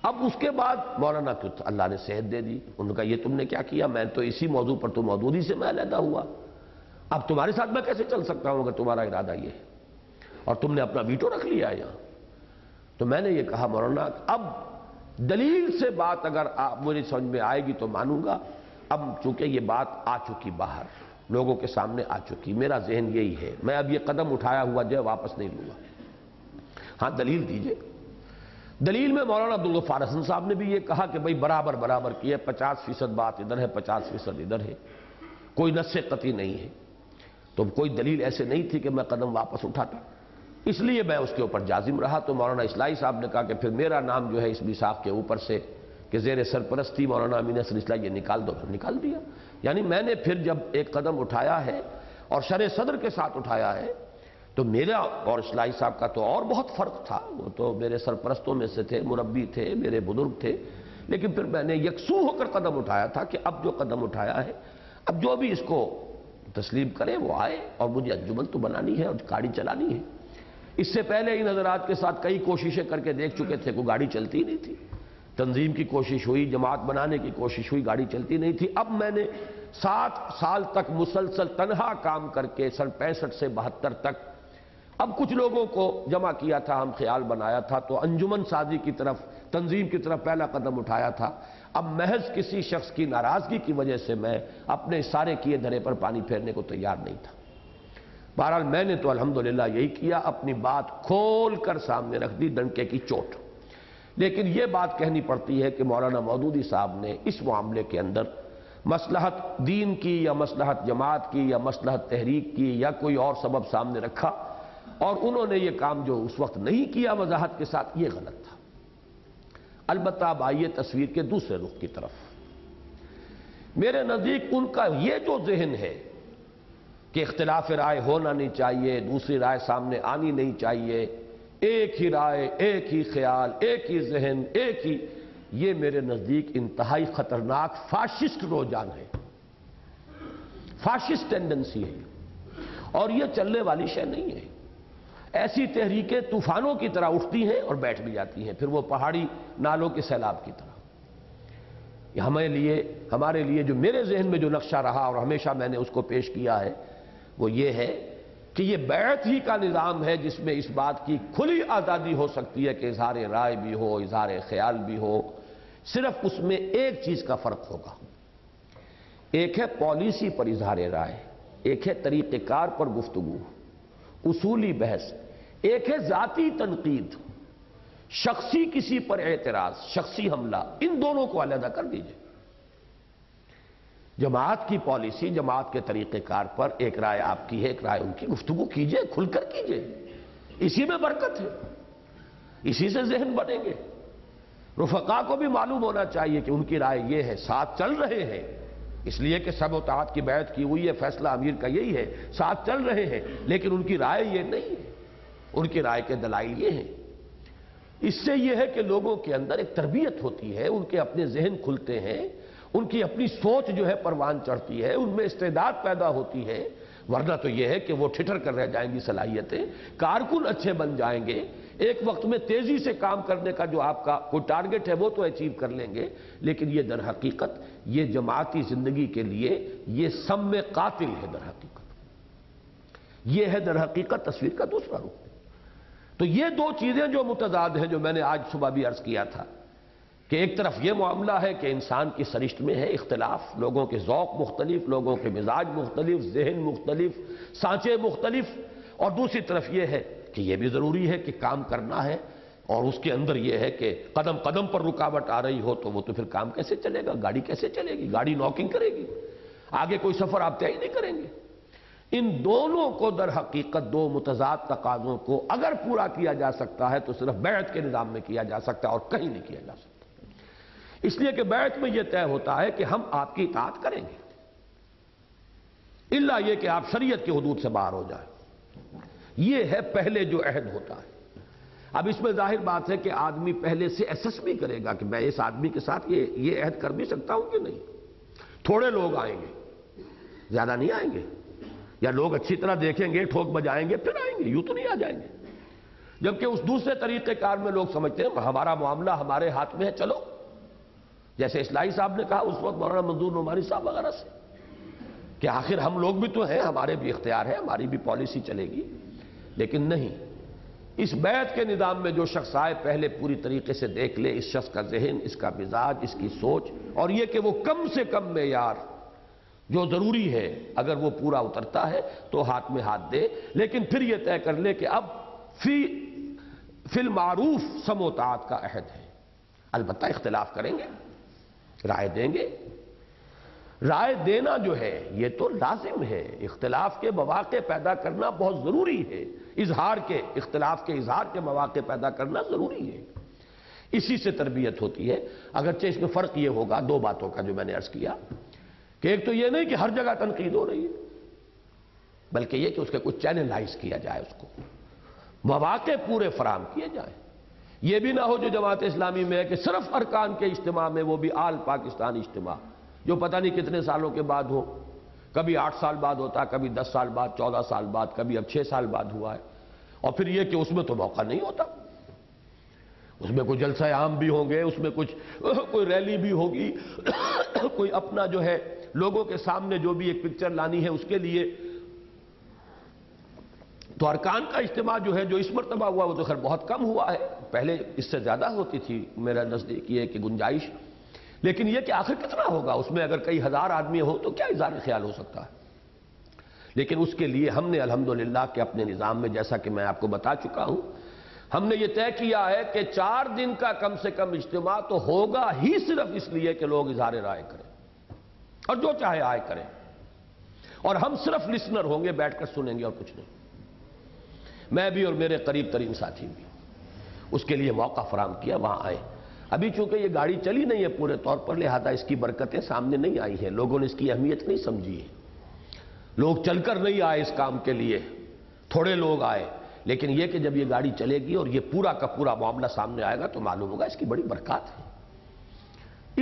اب اس کے بعد مولانا کو اللہ نے صحت دے دی، انہوں نے کہا یہ تم نے کیا کیا، میں تو اسی موضوع پر تو مودودی سے میں علیحدہ ہوا، اب تمہارے ساتھ میں کیسے چل سکتا ہوں اگر تمہارا ارادہ یہ ہے، اور تم نے اپنا ویٹو رکھ لیا ہے یہاں۔ تو میں نے یہ کہا مولانا اب دلیل سے بات اگر مجھے سمجھ میں آئے گی تو مانوں گا، اب چونکہ یہ بات آ چکی باہر لوگوں کے سامنے آ چکی، میرا ذہن یہی ہے، میں اب یہ قدم اٹھایا ہوا جو ہے واپس نہیں لوں گا، ہاں دلیل دیجئے۔ دلیل میں مولانا عبدالغفار حسن صاحب نے بھی یہ کہا کہ بھئی برابر کی ہے، 50% بات ادھر ہے 50% ادھر ہے، کوئی نص قطعی نہیں ہے، تو کوئی دلیل ایسے نہیں تھی کہ میں قدم واپس اٹھاتا، اس لیے میں اس کے اوپر جازم رہا۔ تو مولانا اصلاحی صاحب نے کہا کہ پھر میرا نام جو ہے اس میثاق کے اوپر سے کہ زیر سرپرستی مولانا امین حسن اصلاحی، یہ نکال دو، پھر نکال دیا۔ یعنی میں نے پھر جب ایک قدم اٹھایا ہے اور شرح صدر کے ساتھ اٹھایا ہے، تو میرا اور اصلاحی صاحب کا تو اور بہت فرق تھا، وہ تو میرے سرپرستوں میں سے تھے، مربی تھے، میرے بزرگ تھے، لیکن پھر میں نے یکسو ہو کر قدم اٹھایا تھا کہ اب جو قدم اٹھایا ہے، اب جو بھی اس کو تسلیم کرے وہ آئے، اور مجھے انجمن تو بنانی ہے اور گاڑی چلانی ہے۔ اس سے پہلے ان حضرات کے ساتھ کئی کوششیں کر کے دیکھ چکے تھے، کوئی گاڑی چلتی ہی نہیں تھی، تنظیم کی کوشش ہوئی، جماعت بنانے کی کوشش ہوئی، گاڑی چلتی نہیں تھی۔ اب میں نے 7 سال تک مسلسل تنہا کام کر کے سن 65 سے 72 تک اب کچھ لوگوں کو جمع کیا تھا، ہم خیال بنایا تھا، تو انجمن سازی کی طرف، تنظیم کی طرف پہلا قدم اٹھایا تھا۔ اب محض کسی شخص کی ناراضگی کی وجہ سے میں اپنے سارے کیے دھرے پر پانی پھیرنے کو تیار نہیں تھا۔ بہرحال میں نے تو الحمدللہ یہی کیا، اپنی بات کھول کر سامنے رکھ دی، ڈنکے کی چوٹ۔ لیکن یہ بات کہنی پڑتی ہے کہ مولانا مودودی صاحب نے اس معاملے کے اندر مصلحت دین کی یا مصلحت جماعت کی یا مصلحت تحریک کی یا کوئی اور سبب سامنے رکھا، اور انہوں نے یہ کام جو اس وقت نہیں کیا وضاحت کے ساتھ، یہ غلط تھا۔ البتہ اب آئیے تصویر کے دوسرے رخ کی طرف۔ میرے نزدیک ان کا یہ جو ذہن ہے کہ اختلاف رائے ہونا نہیں چاہیے، دوسری رائے سامنے آنی نہیں چاہیے، ایک ہی رائے، ایک ہی خیال، ایک ہی ذہن، ایک ہی، یہ میرے نزدیک انتہائی خطرناک فاشسٹ رجحان ہے، فاشسٹ ٹینڈنسی ہے، اور یہ چلنے والی شے نہیں ہے۔ ایسی تحریکیں طوفانوں کی طرح اٹھتی ہیں اور بیٹھ بھی جاتی ہیں، پھر وہ پہاڑی نالوں کے سیلاب کی طرح۔ ہمارے لیے جو میرے ذہن میں جو نقشہ رہا اور ہمیشہ میں نے اس کو پیش کیا ہے، وہ یہ ہے کہ یہ بیعت ہی کا نظام ہے جس میں اس بات کی کھلی آزادی ہو سکتی ہے کہ اظہار رائے بھی ہو، اظہار خیال بھی ہو، صرف اس میں ایک چیز کا فرق ہوگا، ایک ہے پالیسی پر اظہار رائے، ایک ہے طریقہ کار پر گفتگو، اصولی بحث، ایک ہے ذاتی تنقید، شخصی کسی پر اعتراض، شخصی حملہ، ان دونوں کو علیحدہ کر دیجئے۔ جماعت کی پالیسی، جماعت کے طریقہ کار پر ایک رائے آپ کی ہے، ایک رائے ان کی، گفتگو کیجئے، کھل کر کیجئے، اسی میں برکت ہے، اسی سے ذہن بنیں گے۔ رفقا کو بھی معلوم ہونا چاہیے کہ ان کی رائے یہ ہے، ساتھ چل رہے ہیں، اس لیے کہ سب اطاعت کی بیعت کی ہوئی ہے، فیصلہ امیر کا یہی ہے، ساتھ چل رہے ہیں، لیکن ان کی رائے یہ نہیں ہے، ان کی رائے کے دلائل یہ ہیں۔ اس سے یہ ہے کہ لوگوں کے اندر ایک تربیت ہوتی ہے، ان کے اپنے ذہن کھلتے ہیں، ان کی اپنی سوچ جو ہے پروان چڑھتی ہے، ان میں استعداد پیدا ہوتی ہے، ورنہ تو یہ ہے کہ وہ ٹھٹر کر رہ جائیں گی صلاحیتیں، کارکن اچھے بن جائیں گے، ایک وقت میں تیزی سے کام کرنے کا جو آپ کا کوئی ٹارگٹ ہے وہ تو اچیو کر لیں گے، لیکن یہ در حقیقت یہ جماعتی زندگی کے لیے یہ سم قاتل ہے، در حقیقت یہ ہے در حقیقت تصویر کا دوسرا رخ۔ تو یہ دو چیزیں جو متضاد ہیں، جو میں نے آج صبح بھی عرض کیا تھا کہ ایک طرف یہ معاملہ ہے کہ انسان کی سرشت میں ہے اختلاف، لوگوں کے ذوق مختلف، لوگوں کے مزاج مختلف، ذہن مختلف، سانچے مختلف، اور دوسری طرف یہ ہے کہ یہ بھی ضروری ہے کہ کام کرنا ہے، اور اس کے اندر یہ ہے کہ قدم قدم پر رکاوٹ آ رہی ہو تو وہ تو پھر کام کیسے چلے گا، گاڑی کیسے چلے گی، گاڑی ناکنگ کرے گی، آگے کوئی سفر آپ طے ہی نہیں کریں گے۔ ان دونوں کو در حقیقت دو متضاد تقاضوں کو اگر پورا کیا جا سکتا ہے تو صرف بیعت کے نظام میں کیا جا سکتا ہے اور کہیں نہیں کیا جا سکتا، اس لیے کہ بیعت میں یہ طے ہوتا ہے کہ ہم آپ کی اطاعت کریں گے، الا یہ کہ آپ شریعت کی حدود سے باہر ہو جائیں، یہ ہے پہلے جو عہد ہوتا ہے۔ اب اس میں ظاہر بات ہے کہ آدمی پہلے سے ایسس بھی کرے گا کہ میں اس آدمی کے ساتھ یہ عہد کر بھی سکتا ہوں کہ نہیں۔ تھوڑے لوگ آئیں گے، زیادہ نہیں آئیں گے، یا لوگ اچھی طرح دیکھیں گے، ٹھوک بجائیں گے، پھر آئیں گے، یوں تو نہیں آ جائیں گے۔ جبکہ اس دوسرے طریقہ کار میں لوگ سمجھتے ہیں ہمارا معاملہ ہمارے ہاتھ میں ہے، چلو، جیسے اصلاحی صاحب نے کہا اس وقت مولانا منظور نعمانی صاحب وغیرہ سے کہ آخر ہم لوگ بھی تو ہیں، ہمارے بھی اختیار ہے، ہماری بھی پالیسی چلے گی، لیکن نہیں، اس بیعت کے نظام میں جو شخص آئے پہلے پوری طریقے سے دیکھ لے اس شخص کا ذہن، اس کا مزاج، اس کی سوچ، اور یہ کہ وہ کم سے کم معیار جو ضروری ہے اگر وہ پورا اترتا ہے تو ہاتھ میں ہاتھ دے، لیکن پھر یہ طے کر لے کہ اب فی المعروف سم و طاعت کا عہد ہے، البتہ اختلاف کریں گے، رائے دیں گے، رائے دینا جو ہے یہ تو لازم ہے، اختلاف کے مواقع پیدا کرنا بہت ضروری ہے، اختلاف کے اظہار کے مواقع پیدا کرنا ضروری ہے، اسی سے تربیت ہوتی ہے۔ اگرچہ اس میں فرق یہ ہوگا دو باتوں کا جو میں نے عرض کیا کہ ایک تو یہ نہیں کہ ہر جگہ تنقید ہو رہی ہے، بلکہ یہ کہ اس کے کچھ چینلائز کیا جائے، اس کو مواقع پورے فراہم کیے جائیں، یہ بھی نہ ہو جو جماعت اسلامی میں ہے کہ صرف ارکان کے اجتماع میں، وہ بھی آل پاکستان اجتماع، جو پتہ نہیں کتنے سالوں کے بعد ہو، کبھی 8 سال بعد ہوتا، کبھی 10 سال بعد، 14 سال بعد، کبھی اب 6 سال بعد ہوا ہے، اور پھر یہ کہ اس میں تو موقع نہیں ہوتا، اس میں کوئی جلسہ عام بھی ہوں گے، اس میں کوئی ریلی بھی ہوگی، کوئی اپنا جو ہے لوگوں کے سامنے جو بھی ایک پکچر لانی ہے اس کے لیے، تو ارکان کا اجتماع جو ہے جو اس مرتبہ ہوا وہ تو خیر بہت کم ہوا ہے، پہلے اس سے زیادہ ہوتی تھی میرا نزدیک یہ کہ گنجائش، لیکن یہ کہ آخر کتنا ہوگا اس میں، اگر کئی ہزار آدمی ہو تو کیا اظہار خیال ہو سکتا ہے، لیکن اس کے لیے ہم نے الحمدللہ کہ اپنے نظام میں جیسا کہ میں آپ کو بتا چکا ہوں، ہم نے یہ طے کیا ہے کہ 4 دن کا کم سے کم اجتماع تو ہوگا ہی صرف اس لیے کہ لوگ اظہار رائے کریں اور جو چاہے آئے کریں، اور ہم صرف لسنر ہوں گے، بیٹھ کر سنیں گے اور کچھ نہیں، میں بھی اور میرے قریب ترین ساتھی بھی، اس کے لیے موقع فراہم کیا، وہاں آئے۔ ابھی چونکہ یہ گاڑی چلی نہیں ہے پورے طور پر، لہذا اس کی برکتیں سامنے نہیں آئی ہیں، لوگوں نے اس کی اہمیت نہیں سمجھی ہے، لوگ چل کر نہیں آئے اس کام کے لیے، تھوڑے لوگ آئے، لیکن یہ کہ جب یہ گاڑی چلے گی اور یہ پورا کا پورا معاملہ سامنے آئے گا تو معلوم ہوگا اس کی بڑی برکات ہے۔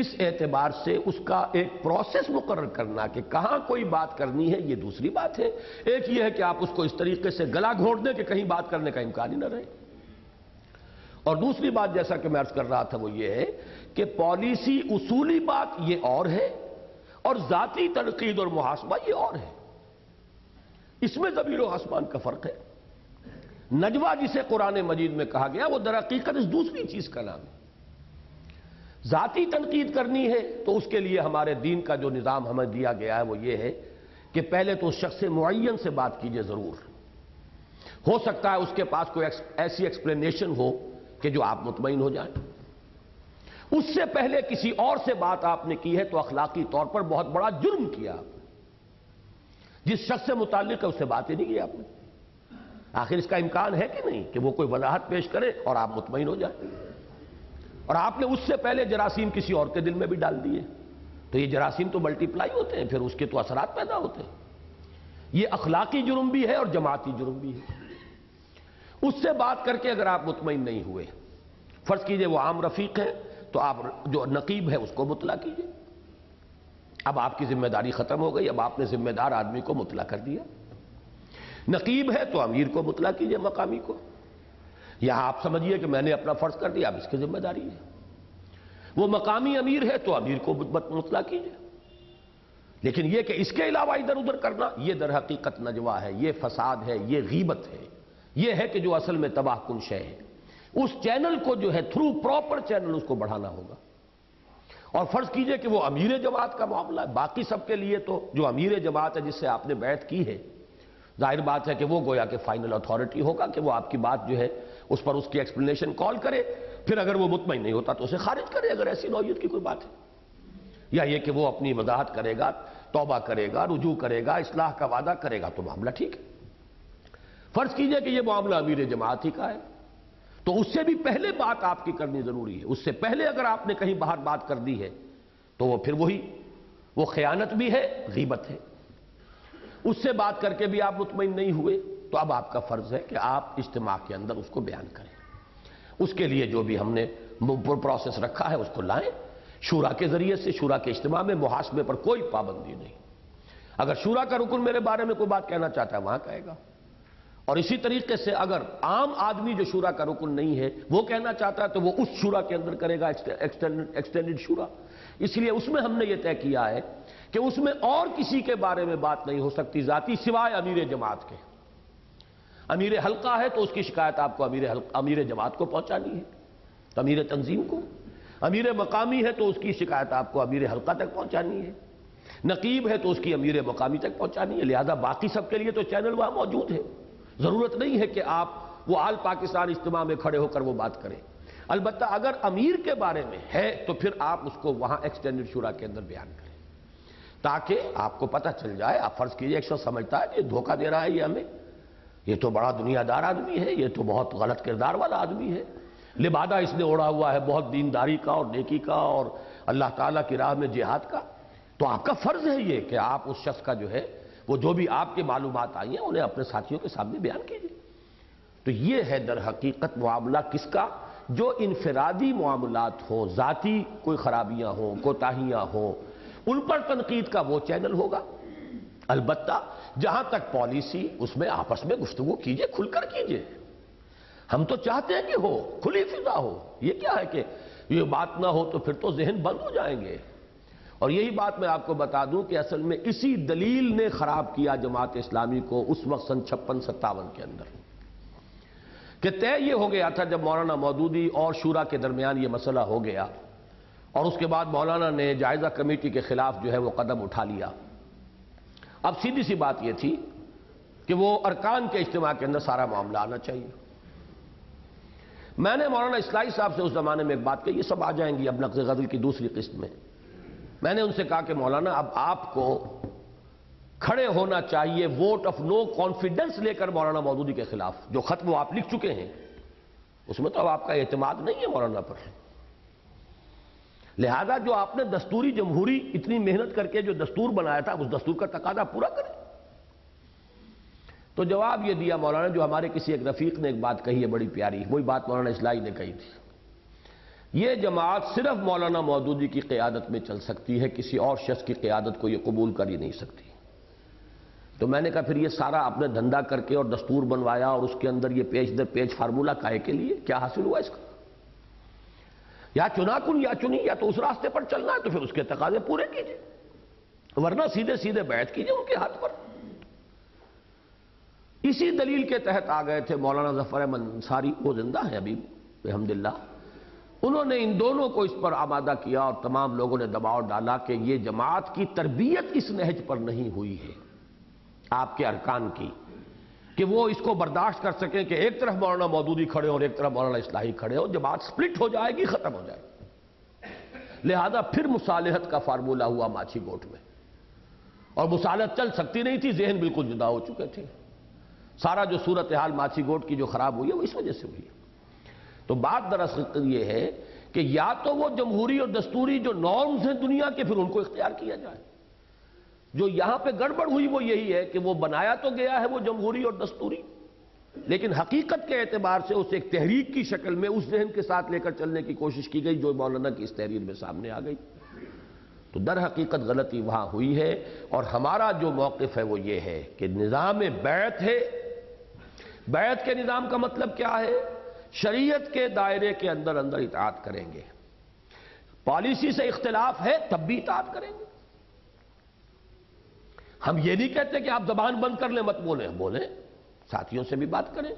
اس اعتبار سے اس کا ایک پروسیس مقرر کرنا کہ کہاں کوئی بات کرنی ہے یہ دوسری بات ہے، ایک یہ ہے کہ آپ اس کو اس طریقے سے گلا گھونٹ دیں کہ کہیں بات کرنے کا امکان ہی نہ رہے، اور دوسری بات جیسا کہ میں عرض کر رہا تھا وہ یہ ہے کہ پالیسی اصولی بات یہ اور ہے اور ذاتی تنقید اور محاسبہ یہ اور ہے، اس میں زمین و آسمان کا فرق ہے۔ نجوہ جسے قرآن مجید میں کہا گیا وہ در حقیقت اس دوسری چیز کا نام ہے، ذاتی تنقید کرنی ہے تو اس کے لیے ہمارے دین کا جو نظام ہمیں دیا گیا ہے وہ یہ ہے کہ پہلے تو اس شخص معین سے بات کیجئے، ضرور ہو سکتا ہے اس کے پاس کوئی ایسی ایکسپلینیشن ہو کہ جو آپ مطمئن ہو جائیں، اس سے پہلے کسی اور سے بات آپ نے کی ہے تو اخلاقی طور پر بہت بڑا جرم کیا، جس شخص سے متعلق ہے اس سے بات ہی نہیں کی آپ نے، آخر اس کا امکان ہے کہ نہیں کہ وہ کوئی وضاحت پیش کرے اور آپ مطمئن ہو جائیں، اور آپ نے اس سے پہلے جراثیم کسی اور کے دل میں بھی ڈال دیے، تو یہ جراثیم تو ملٹی پلائی ہوتے ہیں، پھر اس کے تو اثرات پیدا ہوتے ہیں۔ یہ اخلاقی جرم بھی ہے اور جماعتی جرم بھی ہے۔ اس سے بات کر کے اگر آپ مطمئن نہیں ہوئے، فرض کیجئے وہ عام رفیق ہے، تو آپ جو نقیب ہے اس کو مطلع کیجئے۔ اب آپ کی ذمہ داری ختم ہو گئی، اب آپ نے ذمہ دار آدمی کو مطلع کر دیا۔ نقیب ہے تو امیر کو مطلع کیجئے، مقامی کو۔ یہاں آپ سمجھیے کہ میں نے اپنا فرض کر دیا، اب اس کی ذمہ داری ہے۔ وہ مقامی امیر ہے تو امیر کو مطلع کیجئے۔ لیکن یہ کہ اس کے علاوہ ادھر ادھر کرنا، یہ در حقیقت نجوا ہے، یہ فساد ہے، یہ غیبت ہے، یہ ہے کہ جو اصل میں تباہ کن شے ہے۔ اس چینل کو جو ہے تھرو پراپر چینل اس کو بڑھانا ہوگا۔ اور فرض کیجئے کہ وہ امیر جماعت کا معاملہ ہے، باقی سب کے لیے تو جو امیر جماعت ہے جس سے آپ نے بیعت کی ہے، ظاہر بات ہے کہ وہ گویا کہ فائنل اتھارٹی ہوگا کہ وہ آپ کی بات جو ہے اس پر اس کی ایکسپلینیشن کال کرے، پھر اگر وہ مطمئن نہیں ہوتا تو اسے خارج کرے اگر ایسی نوعیت کی کوئی بات ہے، یا یہ کہ وہ اپنی وضاحت کرے گا، توبہ کرے گا، رجوع کرے گا، اصلاح کا وعدہ کرے گا تو معاملہ ٹھیک ہے۔ فرض کیجئے کہ یہ معاملہ امیر جماعت ہی کا ہے، تو اس سے بھی پہلے بات آپ کی کرنی ضروری ہے۔ اس سے پہلے اگر آپ نے کہیں باہر بات کر دی ہے تو وہ پھر وہ خیانت بھی ہے، غیبت ہے۔ اس سے بات کر کے بھی آپ مطمئن نہیں ہوئے تو اب آپ کا فرض ہے کہ آپ اجتماع کے اندر اس کو بیان کریں۔ اس کے لیے جو بھی ہم نے پروسیس رکھا ہے اس کو لائیں، شورا کے ذریعے سے۔ شورا کے اجتماع میں محاسبے پر کوئی پابندی نہیں۔ اگر شورا کا رکن میرے بارے میں کوئی بات کہنا چاہتا ہے وہاں کہے گا، اور اسی طریقے سے اگر عام آدمی جو شورا کا رکن نہیں ہے وہ کہنا چاہتا ہے تو وہ اس شورا کے اندر کرے گا، ایکسٹینڈڈ شورا۔ اس لیے اس میں ہم نے یہ طے کیا ہے کہ اس میں اور کسی کے بارے میں بات نہیں ہو سکتی ذاتی سوائے امیر جماعت کے۔ امیر حلقہ ہے تو اس کی شکایت آپ کو امیر جماعت کو پہنچانی ہے، امیر تنظیم کو۔ امیر مقامی ہے تو اس کی شکایت آپ کو امیر حلقہ تک پہنچانی ہے۔ نقیب ہے تو اس کی امیر مقامی تک پہنچانی ہے۔ لہذا باقی سب کے لیے تو چینل وہاں موجود ہے، ضرورت نہیں ہے کہ آپ وہ آل پاکستان اجتماع میں کھڑے ہو کر وہ بات کریں۔ البتہ اگر امیر کے بارے میں ہے تو پھر آپ اس کو وہاں ایکسٹینڈڈ شورا کے اندر بیان کریں، تاکہ آپ کو پتہ چل جائے۔ آپ فرض کیجئے ایک شخص سمجھتا ہے کہ یہ دھوکہ دے رہا ہے یہ ہمیں، یہ تو بڑا دنیا دار آدمی ہے، یہ تو بہت غلط کردار والا آدمی ہے، لبادہ اس نے اوڑھا ہوا ہے بہت دینداری کا اور نیکی کا اور اللہ تعالیٰ کی راہ میں جہاد کا، تو آپ کا فرض ہے یہ کہ آپ اس شخص کا جو ہے وہ جو بھی آپ کی معلومات آئی ہیں انہیں اپنے ساتھیوں کے سامنے بیان کیجئے۔ تو یہ ہے در حقیقت معاملہ کس کا؟ جو انفرادی معاملات ہوں، ذاتی کوئی خرابیاں ہوں، کوتاہیاں ہوں، ان پر تنقید کا وہ چینل ہوگا۔ البتہ جہاں تک پالیسی، اس میں آپس میں گفتگو کیجئے، کھل کر کیجئے۔ ہم تو چاہتے ہیں کہ ہو، کھلی فضا ہو۔ یہ کیا ہے کہ یہ بات نہ ہو تو پھر تو ذہن بند ہو جائیں گے۔ اور یہی بات میں آپ کو بتا دوں کہ اصل میں اسی دلیل نے خراب کیا جماعت اسلامی کو اس وقت سن 56-57 کے اندر، کہ طے یہ ہو گیا تھا جب مولانا مودودی اور شورا کے درمیان یہ مسئلہ ہو گیا، اور اس کے بعد مولانا نے جائزہ کمیٹی کے خلاف جو ہے وہ قدم اٹھا لیا۔ اب سیدھی سی بات یہ تھی کہ وہ ارکان کے اجتماع کے اندر سارا معاملہ آنا چاہیے۔ میں نے مولانا اصلاحی صاحب سے اس زمانے میں ایک بات کہی، یہ سب آ جائیں گی اب نقض غزل کی دوسری قسط میں۔ میں نے ان سے کہا کہ مولانا اب آپ کو کھڑے ہونا چاہیے ووٹ آف نو کانفیڈنس لے کر مولانا مودودی کے خلاف، جو خط وہ آپ لکھ چکے ہیں اس میں تو اب آپ کا اعتماد نہیں ہے مولانا پر۔ لہذا جو آپ نے دستوری جمہوری اتنی محنت کر کے جو دستور بنایا تھا اس دستور کا تقاضا پورا کریں۔ تو جواب یہ دیا مولانا، جو ہمارے کسی ایک رفیق نے ایک بات کہی ہے بڑی پیاری، وہی بات مولانا اصلاحی نے کہی تھی، یہ جماعت صرف مولانا مودودی کی قیادت میں چل سکتی ہے، کسی اور شخص کی قیادت کو یہ قبول کر ہی نہیں سکتی۔ تو میں نے کہا پھر یہ سارا آپ نے دھندا کر کے اور دستور بنوایا اور اس کے اندر یہ پیج در پیج فارمولہ کائے کے لیے کیا حاصل ہوا اس کا؟ یا چنا کن یا چنی، یا تو اس راستے پر چلنا ہے تو پھر اس کے تقاضے پورے کیجئے، ورنہ سیدھے سیدھے بیعت کیجئے ان کے ہاتھ پر۔ اسی دلیل کے تحت آ گئے تھے مولانا ظفر احمد انصاری، وہ زندہ ہیں ابھی الحمدللہ، انہوں نے ان دونوں کو اس پر آمادہ کیا اور تمام لوگوں نے دباؤ ڈالا کہ یہ جماعت کی تربیت اس نہج پر نہیں ہوئی ہے آپ کے ارکان کی، کہ وہ اس کو برداشت کر سکیں کہ ایک طرف مولانا مودودی کھڑے اور ایک طرف مولانا اصلاحی کھڑے ہو، جماعت سپلٹ ہو جائے گی، ختم ہو جائے گی۔ لہذا پھر مصالحت کا فارمولہ ہوا ماچھی گوٹ میں، اور مصالحت چل سکتی نہیں تھی، ذہن بالکل جدا ہو چکے تھے۔ سارا جو صورتحال ماچھی گوٹ کی جو خراب ہوئی ہے وہ اس وجہ سے ہوئی ہے۔ تو بات دراصل یہ ہے کہ یا تو وہ جمہوری اور دستوری جو نارمز ہیں دنیا کے پھر ان کو اختیار کیا جائے. جو یہاں پہ گڑبڑ ہوئی وہ یہی ہے کہ وہ بنایا تو گیا ہے وہ جمہوری اور دستوری، لیکن حقیقت کے اعتبار سے اسے ایک تحریک کی شکل میں اس ذہن کے ساتھ لے کر چلنے کی کوشش کی گئی جو مولانا کی اس تحریر میں سامنے آ گئی. تو در حقیقت غلطی وہاں ہوئی ہے، اور ہمارا جو موقف ہے وہ یہ ہے کہ نظام بیعت ہے. بیعت کے نظام کا مطلب کیا ہے؟ شریعت کے دائرے کے اندر اطاعت کریں گے. پالیسی سے اختلاف ہے تب بھی اطاعت کریں گے. ہم یہ نہیں کہتے کہ آپ زبان بند کر لیں، مت بولیں، ساتھیوں سے بھی بات کریں.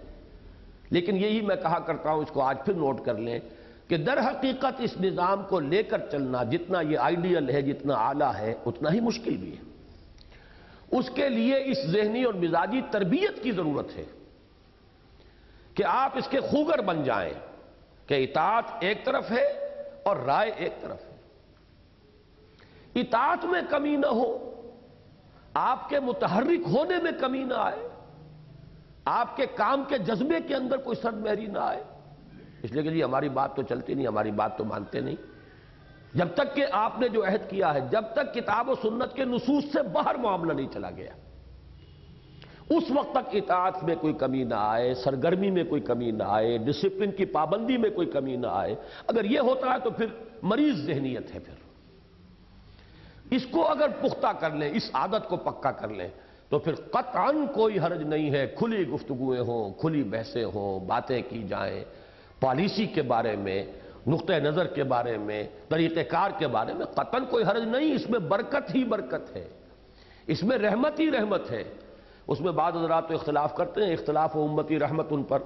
لیکن یہی میں کہا کرتا ہوں، اس کو آج پھر نوٹ کر لیں کہ در حقیقت اس نظام کو لے کر چلنا جتنا یہ آئیڈیل ہے، جتنا اعلیٰ ہے، اتنا ہی مشکل بھی ہے. اس کے لیے اس ذہنی اور مزاجی تربیت کی ضرورت ہے کہ آپ اس کے خوگر بن جائیں کہ اطاعت ایک طرف ہے اور رائے ایک طرف ہے. اطاعت میں کمی نہ ہو، آپ کے متحرک ہونے میں کمی نہ آئے، آپ کے کام کے جذبے کے اندر کوئی سرد مہری نہ آئے. اس لیے کہ جی ہماری بات تو چلتی نہیں، ہماری بات تو مانتے نہیں. جب تک کہ آپ نے جو عہد کیا ہے، جب تک کتاب و سنت کے نصوص سے باہر معاملہ نہیں چلا گیا، اس وقت تک اطاعت میں کوئی کمی نہ آئے، سرگرمی میں کوئی کمی نہ آئے، ڈسپلن کی پابندی میں کوئی کمی نہ آئے. اگر یہ ہوتا ہے تو پھر مریض ذہنیت ہے. پھر اس کو اگر پختہ کر لیں، اس عادت کو پکا کر لیں، تو پھر قطعاً کوئی حرج نہیں ہے. کھلی گفتگویں ہوں، کھلی بحثیں ہوں، باتیں کی جائیں پالیسی کے بارے میں، نقطہ نظر کے بارے میں، طریقہ کار کے بارے میں. قطعاً کوئی حرج نہیں. اس میں برکت ہی برکت ہے، اس میں رحمت ہی رحمت ہے. اس میں بعض حضرات تو اختلاف کرتے ہیں، اختلاف و امتی رحمت ان پر،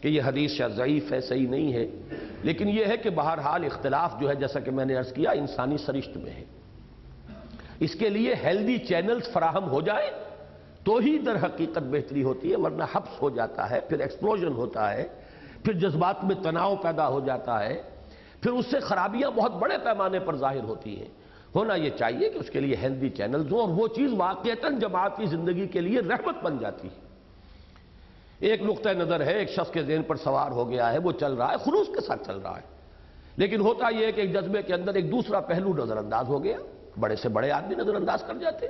کہ یہ حدیث شاید ضعیف ہے، صحیح نہیں ہے. لیکن یہ ہے کہ بہرحال اختلاف جو ہے، جیسا کہ میں نے عرض کیا، انسانی سرشت میں ہے. اس کے لیے ہیلدی چینلز فراہم ہو جائیں تو ہی در حقیقت بہتری ہوتی ہے، ورنہ حبس ہو جاتا ہے، پھر ایکسپلوژن ہوتا ہے، پھر جذبات میں تناؤ پیدا ہو جاتا ہے، پھر اس سے خرابیاں بہت بڑے پیمانے پر ظاہر ہوتی ہیں. ہونا یہ چاہیے کہ اس کے لیے ہیلدی چینلز ہوں، اور وہ چیز واقعتاً جماعتی زندگی کے لیے رحمت بن جاتی ہے. ایک نقطہ نظر ہے، ایک شخص کے ذہن پر سوار ہو گیا ہے، وہ چل رہا ہے، خلوص کے ساتھ چل رہا ہے، لیکن ہوتا یہ ہے کہ ایک جذبے کے اندر ایک دوسرا پہلو نظر انداز ہو گیا، بڑے سے بڑے آدمی نظر انداز کر جاتے.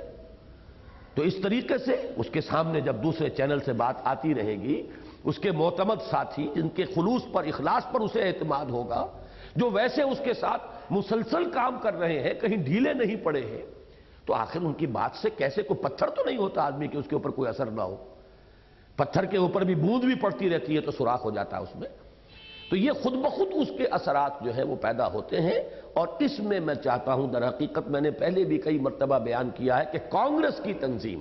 تو اس طریقے سے اس کے سامنے جب دوسرے چینل سے بات آتی رہے گی، اس کے معتمد ساتھی جن کے خلوص پر، اخلاص پر اسے اعتماد ہوگا، جو ویسے اس کے ساتھ مسلسل کام کر رہے ہیں، کہیں ڈھیلے نہیں پڑے ہیں، تو آخر ان کی بات سے کیسے، کوئی پتھر تو نہیں ہوتا آدمی کہ اس کے اوپر کوئی اثر نہ ہو. پتھر کے اوپر بھی بوند بھی پڑتی رہتی ہے تو سوراخ ہو جاتا ہے اس میں. تو یہ خود بخود اس کے اثرات جو ہے وہ پیدا ہوتے ہیں. اور اس میں میں چاہتا ہوں، در حقیقت میں نے پہلے بھی کئی مرتبہ بیان کیا ہے کہ کانگریس کی تنظیم،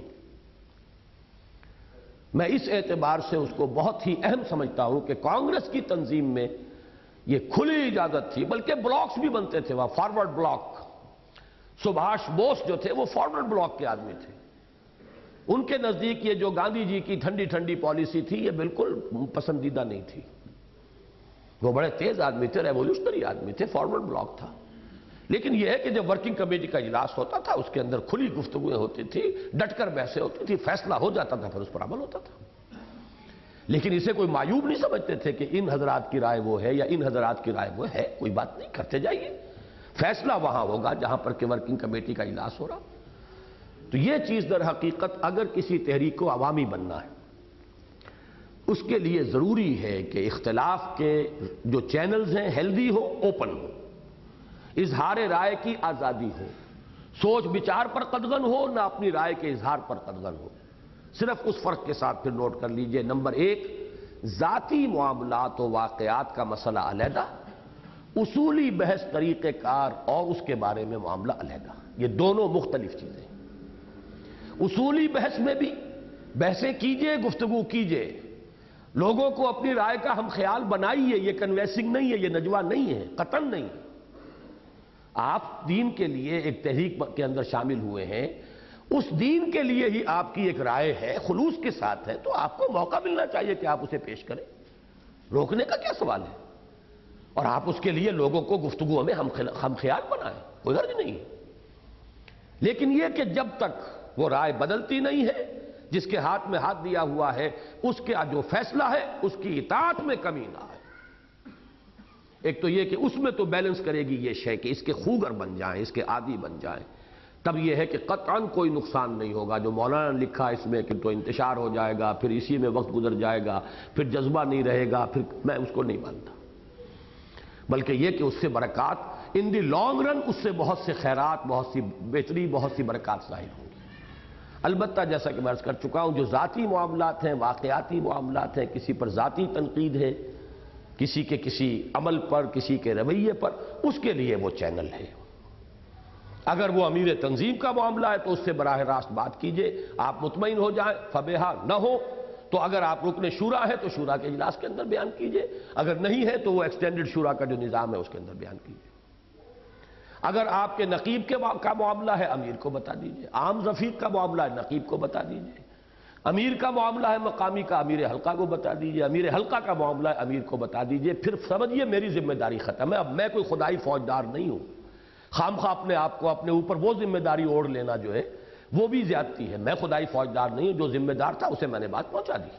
میں اس اعتبار سے اس کو بہت ہی اہم سمجھتا ہوں کہ کانگریس کی تنظیم میں یہ کھلی اجازت تھی، بلکہ بلاکس بھی بنتے تھے وہاں، فارورڈ بلاک. سبھاش بوس جو تھے وہ فارورڈ بلاک کے آدمی تھے. ان کے نزدیک یہ جو گاندھی جی کی ٹھنڈی ٹھنڈی پالیسی تھی یہ بالکل پسندیدہ نہیں تھی. وہ بڑے تیز آدمی تھے، ریولوشنری آدمی تھے، فارورڈ بلاک تھا. لیکن یہ ہے کہ جب ورکنگ کمیٹی کا اجلاس ہوتا تھا، اس کے اندر کھلی گفتگویں ہوتی تھی، ڈٹ کر بحثیں ہوتی تھی، فیصلہ ہو جاتا تھا، پھر اس پر عمل ہوتا تھا. لیکن اسے کوئی معیوب نہیں سمجھتے تھے کہ ان حضرات کی رائے وہ ہے یا ان حضرات کی رائے وہ ہے. کوئی بات نہیں، کرتے جائیے، فیصلہ وہاں ہوگا جہاں پر کہ ورکنگ کمیٹی کا اجلاس ہو رہا. تو یہ چیز در حقیقت اگر کسی تحریک کو عوامی بننا ہے، اس کے لیے ضروری ہے کہ اختلاف کے جو چینلز ہیں ہیلدی ہو، اوپن ہو، اظہار رائے کی آزادی ہو، سوچ بچار پر قدغن ہو، نہ اپنی رائے کے اظہار پر قدغن ہو. صرف اس فرق کے ساتھ پھر نوٹ کر لیجئے، نمبر 1، ذاتی معاملات و واقعات کا مسئلہ علیحدہ، اصولی بحث طریقہ کار اور اس کے بارے میں معاملہ علیحدہ. یہ دونوں مختلف چیزیں. اصولی بحث میں بھی بحثیں کیجئے، گفتگو کیجئے، لوگوں کو اپنی رائے کا ہم خیال بنائیے. یہ کنوینسنگ نہیں ہے، یہ نجوہ نہیں ہے، قطعاً نہیں. آپ دین کے لیے ایک تحریک کے اندر شامل ہوئے ہیں، اس دین کے لیے ہی آپ کی ایک رائے ہے، خلوص کے ساتھ ہے، تو آپ کو موقع ملنا چاہیے کہ آپ اسے پیش کریں. روکنے کا کیا سوال ہے؟ اور آپ اس کے لیے لوگوں کو گفتگو میں ہم خیال بنائیں، کوئی حرج نہیں ہے. لیکن یہ کہ جب تک وہ رائے بدلتی نہیں ہے، جس کے ہاتھ میں ہاتھ دیا ہوا ہے اس کے جو فیصلہ ہے اس کی اطاعت میں کمی نہ آئے. ایک تو یہ کہ اس میں تو بیلنس کرے گی یہ شے کہ اس کے خوگر بن جائیں، اس کے عادی بن جائیں، تب یہ ہے کہ قطعاً کوئی نقصان نہیں ہوگا۔ جو مولانا نے لکھا اس میں کہ تو انتشار ہو جائے گا، پھر اسی میں وقت گزر جائے گا، پھر جذبہ نہیں رہے گا، پھر میں اس کو نہیں مانتا، بلکہ یہ کہ اس سے برکات ان دی لانگ رن، اس سے بہت سے خیرات، بہت سی بہتری، بہت سی برکات ظاہر ہوں گی۔ البتہ جیسا کہ میں عرض کر چکا ہوں، جو ذاتی معاملات ہیں، واقعاتی معاملات ہیں، کسی پر ذاتی تنقید ہے، کسی کے کسی عمل پر، کسی کے رویے پر، اس کے لیے وہ چینل ہے۔ اگر وہ امیر تنظیم کا معاملہ ہے تو اس سے براہ راست بات کیجئے، آپ مطمئن ہو جائیں، فبہا، نہ ہو تو اگر آپ رکن شورا ہے تو شورا کے اجلاس کے اندر بیان کیجئے، اگر نہیں ہے تو وہ ایکسٹینڈڈ شورا کا جو نظام ہے اس کے اندر بیان کیجئے۔ اگر آپ کے نقیب کا معاملہ ہے، امیر کو بتا دیجئے، عام رفیق کا معاملہ ہے، نقیب کو بتا دیجئے، امیر کا معاملہ ہے مقامی کا، امیر حلقہ کو بتا دیجئے، امیر حلقہ کا معاملہ ہے، امیر کو بتا دیجئے، پھر سمجھیے میری ذمہ داری ختم ہے۔ اب میں کوئی خدائی فوجدار نہیں ہوں، خام خواہ اپنے آپ کو اپنے اوپر وہ ذمہ داری اوڑھ لینا جو ہے وہ بھی زیادتی ہے۔ میں خدائی فوجدار نہیں ہوں، جو ذمہ دار تھا اسے میں نے بات پہنچا دی۔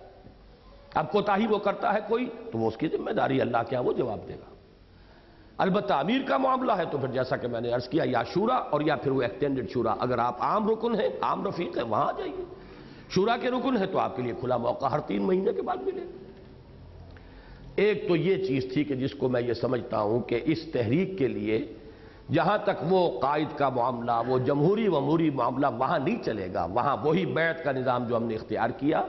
اب کوتاہی وہ کرتا ہے کوئی تو وہ اس کی ذمہ داری، اللہ کیا وہ جواب دے گا۔ البتہ امیر کا معاملہ ہے تو پھر جیسا کہ میں نے عرض کیا، یا شورا اور یا پھر وہ ایکسٹینڈڈ شورا۔ اگر آپ عام رکن ہیں، عام رفیق ہیں، وہاں جائیے، شورا کے رکن ہیں تو آپ کے لیے کھلا موقع ہر 3 مہینے کے بعد ملے گا۔ ایک تو یہ چیز تھی کہ جس کو میں یہ سمجھتا ہوں کہ اس تحریک کے لیے جہاں تک وہ قائد کا معاملہ، وہ جمہوری وموری معاملہ وہاں نہیں چلے گا، وہاں وہی بیعت کا نظام جو ہم نے اختیار کیا،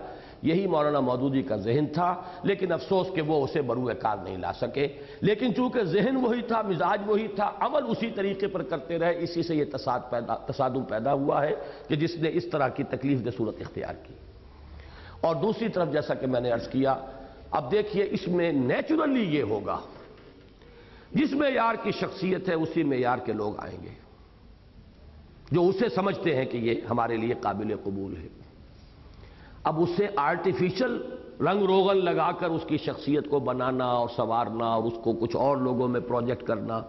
یہی مولانا مودودی کا ذہن تھا، لیکن افسوس کہ وہ اسے بروئے کار نہیں لا سکے۔ لیکن چونکہ ذہن وہی تھا، مزاج وہی تھا، عمل اسی طریقے پر کرتے رہے، اسی سے یہ تصادم پیدا ہوا ہے کہ جس نے اس طرح کی تکلیف دہ صورت اختیار کی۔ اور دوسری طرف جیسا کہ میں نے عرض کیا، اب دیکھیے اس میں نیچرلی یہ ہوگا، جس معیار کی شخصیت ہے اسی معیار کے لوگ آئیں گے جو اسے سمجھتے ہیں کہ یہ ہمارے لیے قابل قبول ہے۔ اب اسے آرٹیفیشل رنگ روغن لگا کر اس کی شخصیت کو بنانا اور سنوارنا اور اس کو کچھ اور لوگوں میں پروجیکٹ کرنا،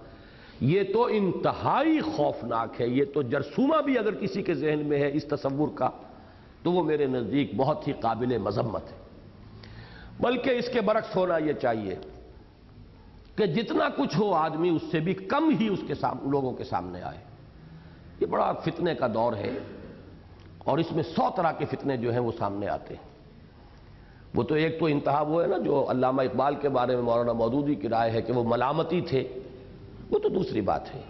یہ تو انتہائی خوفناک ہے۔ یہ تو جرثومہ بھی اگر کسی کے ذہن میں ہے اس تصور کا تو وہ میرے نزدیک بہت ہی قابل مذمت ہے۔ بلکہ اس کے برعکس ہونا یہ چاہیے کہ جتنا کچھ ہو آدمی اس سے بھی کم ہی اس کے لوگوں کے سامنے آئے۔ یہ بڑا فتنے کا دور ہے اور اس میں 100 طرح کے فتنے جو ہیں وہ سامنے آتے ہیں۔ وہ تو ایک تو انتہا وہ ہے نا جو علامہ اقبال کے بارے میں مولانا مودودی کی رائے ہے کہ وہ ملامتی تھے، وہ تو دوسری بات ہے،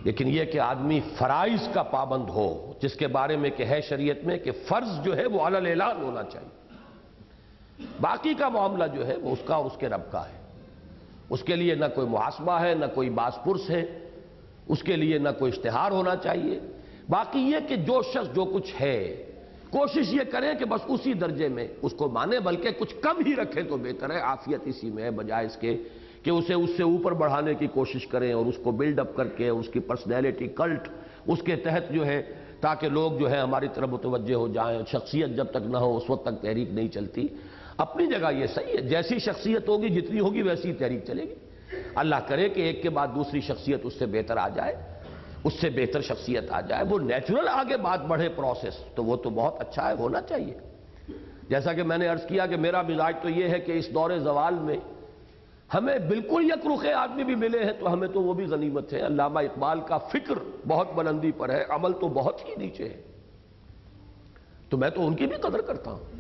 لیکن یہ کہ آدمی فرائض کا پابند ہو، جس کے بارے میں کہ ہے شریعت میں کہ فرض جو ہے وہ علی الاعلان ہونا چاہیے، باقی کا معاملہ جو ہے وہ اس کا اور اس کے رب کا ہے، اس کے لیے نہ کوئی محاسبہ ہے، نہ کوئی باس پرس ہے، اس کے لیے نہ کوئی اشتہار ہونا چاہیے۔ باقی یہ کہ جو شخص جو کچھ ہے کوشش یہ کریں کہ بس اسی درجے میں اس کو مانے، بلکہ کچھ کم ہی رکھیں تو بہتر ہے، عافیت اسی میں ہے، بجائے اس کے کہ اسے اس سے اوپر بڑھانے کی کوشش کریں اور اس کو بلڈ اپ کر کے اس کی پرسنالٹی کلٹ اس کے تحت جو ہے تاکہ لوگ جو ہے ہماری طرف متوجہ ہو جائیں۔ شخصیت جب تک نہ ہو اس وقت تک تحریک نہیں چلتی۔ اپنی جگہ یہ صحیح ہے، جیسی شخصیت ہوگی جتنی ہوگی ویسی تحریک چلے گی۔ اللہ کرے کہ ایک کے بعد دوسری شخصیت اس سے بہتر آ جائے، اس سے بہتر شخصیت آ جائے، وہ نیچرل آگے بات بڑھے پروسیس، تو وہ تو بہت اچھا ہے، ہونا چاہیے۔ جیسا کہ میں نے عرض کیا کہ میرا مزاج تو یہ ہے کہ اس دور زوال میں ہمیں بالکل یک رخے آدمی بھی ملے ہیں تو ہمیں تو وہ بھی غنیمت ہے۔ علامہ اقبال کا فکر بہت بلندی پر ہے، عمل تو بہت ہی نیچے ہے، تو میں تو ان کی بھی قدر کرتا ہوں۔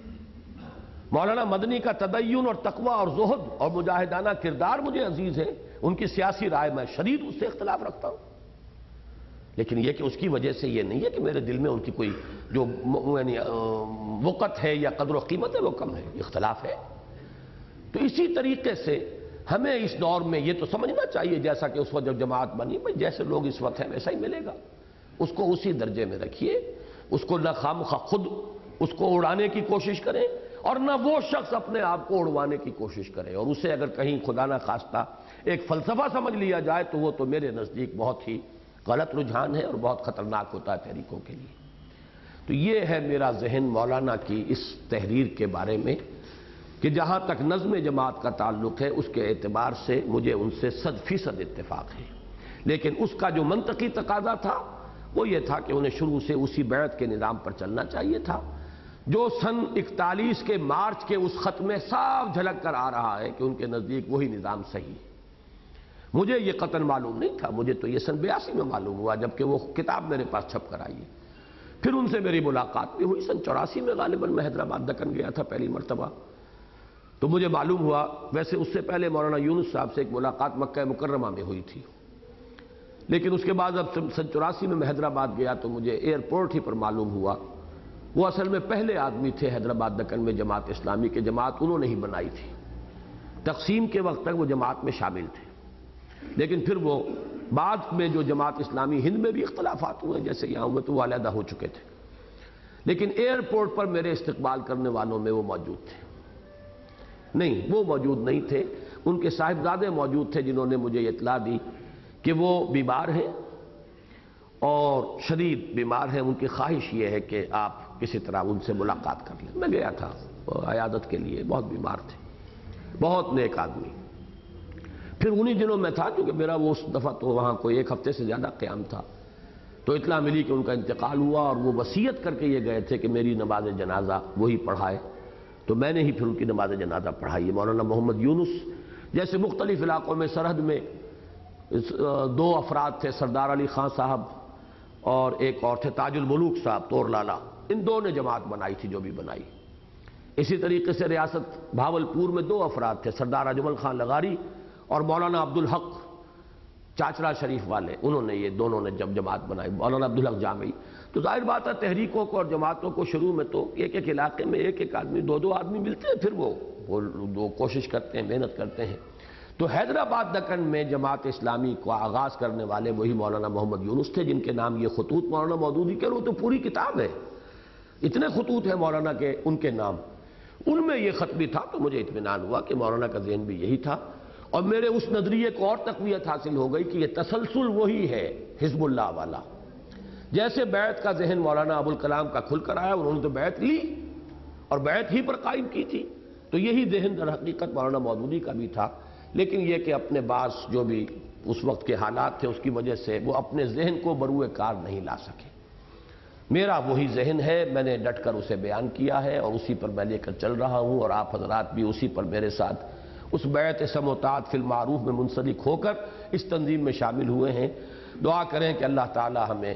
مولانا مدنی کا تدین اور تقوی اور زہد اور مجاہدانہ کردار مجھے عزیز ہے، ان کی سیاسی رائے میں شدید اس سے اختلاف رکھتا ہوں، لیکن یہ کہ اس کی وجہ سے یہ نہیں ہے کہ میرے دل میں ان کی کوئی جو یعنی وقت ہے یا قدر و قیمت ہے وہ کم ہے، اختلاف ہے۔ تو اسی طریقے سے ہمیں اس دور میں یہ تو سمجھنا چاہیے جیسا کہ اس وقت جب جماعت بنی، بھئی جیسے لوگ اس وقت ہیں ویسا ہی ملے گا، اس کو اسی درجے میں رکھیے، اس کو نہ خامخواہ خود اس کو اڑانے کی کوشش کریں اور نہ وہ شخص اپنے آپ کو اڑوانے کی کوشش کرے، اور اسے اگر کہیں خدا نہ خواستہ ایک فلسفہ سمجھ لیا جائے تو وہ تو میرے نزدیک بہت ہی غلط رجحان ہے اور بہت خطرناک ہوتا ہے تحریکوں کے لیے۔ تو یہ ہے میرا ذہن مولانا کی اس تحریر کے بارے میں کہ جہاں تک نظم جماعت کا تعلق ہے اس کے اعتبار سے مجھے ان سے 100% اتفاق ہے، لیکن اس کا جو منطقی تقاضا تھا وہ یہ تھا کہ انہیں شروع سے اسی بیعت کے نظام پر چلنا چاہیے تھا جو سن 41 کے مارچ کے اس خط میں صاف جھلک کر آ رہا ہے کہ ان کے نزدیک وہی نظام صحیح ہے۔ مجھے یہ قطعاً معلوم نہیں تھا، مجھے تو یہ سن 82 میں معلوم ہوا جبکہ وہ کتاب میرے پاس چھپ کر آئی ہے۔ پھر ان سے میری ملاقات بھی ہوئی، سن 84 میں غالباً میں حیدرآباد دکن گیا تھا پہلی مرتبہ، تو مجھے معلوم ہوا۔ ویسے اس سے پہلے مولانا یونس صاحب سے ایک ملاقات مکہ مکرمہ میں ہوئی تھی، لیکن اس کے بعد اب سن 84 میں حیدرآباد گیا تو مجھے ایئرپورٹ ہی پر معلوم ہوا۔ وہ اصل میں پہلے آدمی تھے حیدرآباد دکن میں جماعت اسلامی کے، جماعت انہوں نے ہی بنائی تھی، تقسیم کے وقت تک وہ جماعت میں شامل تھے، لیکن پھر وہ بعد میں جو جماعت اسلامی ہند میں بھی اختلافات ہوئے جیسے یہاں ہوئے تو وہ علیحدہ ہو چکے تھے، لیکن ایئرپورٹ پر میرے استقبال کرنے والوں میں وہ موجود تھے۔ نہیں، وہ موجود نہیں تھے، ان کے صاحبزادے موجود تھے جنہوں نے مجھے اطلاع دی کہ وہ بیمار ہیں اور شدید بیمار ہیں، ان کی خواہش یہ ہے کہ آپ کسی طرح ان سے ملاقات کر لیں۔ میں گیا تھا عیادت کے لیے، بہت بیمار تھے، بہت نیک آدمی۔ پھر انہی دنوں میں تھا، کیونکہ میرا وہ اس دفعہ تو وہاں کوئی 1 ہفتے سے زیادہ قیام تھا، تو اطلاع ملی کہ ان کا انتقال ہوا، اور وہ وصیت کر کے یہ گئے تھے کہ میری نماز جنازہ وہی پڑھائے، تو میں نے ہی پھر ان کی نماز جنازہ پڑھائی۔ مولانا محمد یونس جیسے مختلف علاقوں میں سرحد میں 2 افراد تھے، سردار علی خان صاحب اور ایک اور تھے تاج الملوک صاحب طور لالا، ان 2 نے جماعت بنائی تھی جو بھی بنائی۔ اسی طریقے سے ریاست بھاولپور میں 2 افراد تھے، سردار اجمل خان لغاری اور مولانا عبدالحق چاچرا شریف والے، انہوں نے یہ دونوں نے جب جماعت بنائی، مولانا عبدالحق جامعی۔ تو ظاہر بات ہے تحریکوں کو اور جماعتوں کو شروع میں تو ایک علاقے میں ایک آدمی 2 آدمی ملتے ہیں، پھر وہ کوشش کرتے ہیں، محنت کرتے ہیں۔ تو حیدرآباد دکن میں جماعت اسلامی کو آغاز کرنے والے وہی مولانا محمد یونس تھے، جن کے نام یہ خطوط مولانا مودودی کے، وہ تو پوری کتاب ہے، اتنے خطوط ہیں مولانا کے ان کے نام، ان میں یہ خط بھی تھا، تو مجھے اطمینان ہوا کہ مولانا کا ذہن بھی یہی تھا، اور میرے اس نظریے کو اور تقویت حاصل ہو گئی کہ یہ تسلسل وہی ہے حزب اللہ والا۔ جیسے بیعت کا ذہن مولانا ابوالکلام کا کھل کر آیا، انہوں نے تو بیعت لی اور بیعت ہی پر قائم کی تھی، تو یہی ذہن در حقیقت مولانا مودودی کا بھی تھا، لیکن یہ کہ اپنے بعض جو بھی اس وقت کے حالات تھے اس کی وجہ سے وہ اپنے ذہن کو بروئے کار نہیں لا سکے۔ میرا وہی ذہن ہے، میں نے ڈٹ کر اسے بیان کیا ہے اور اسی پر میں لے کر چل رہا ہوں، اور آپ حضرات بھی اسی پر میرے ساتھ اس بیعت سمع و طاعت فی المعروف میں منسلک ہو کر اس تنظیم میں شامل ہوئے ہیں۔ دعا کریں کہ اللہ تعالی ہمیں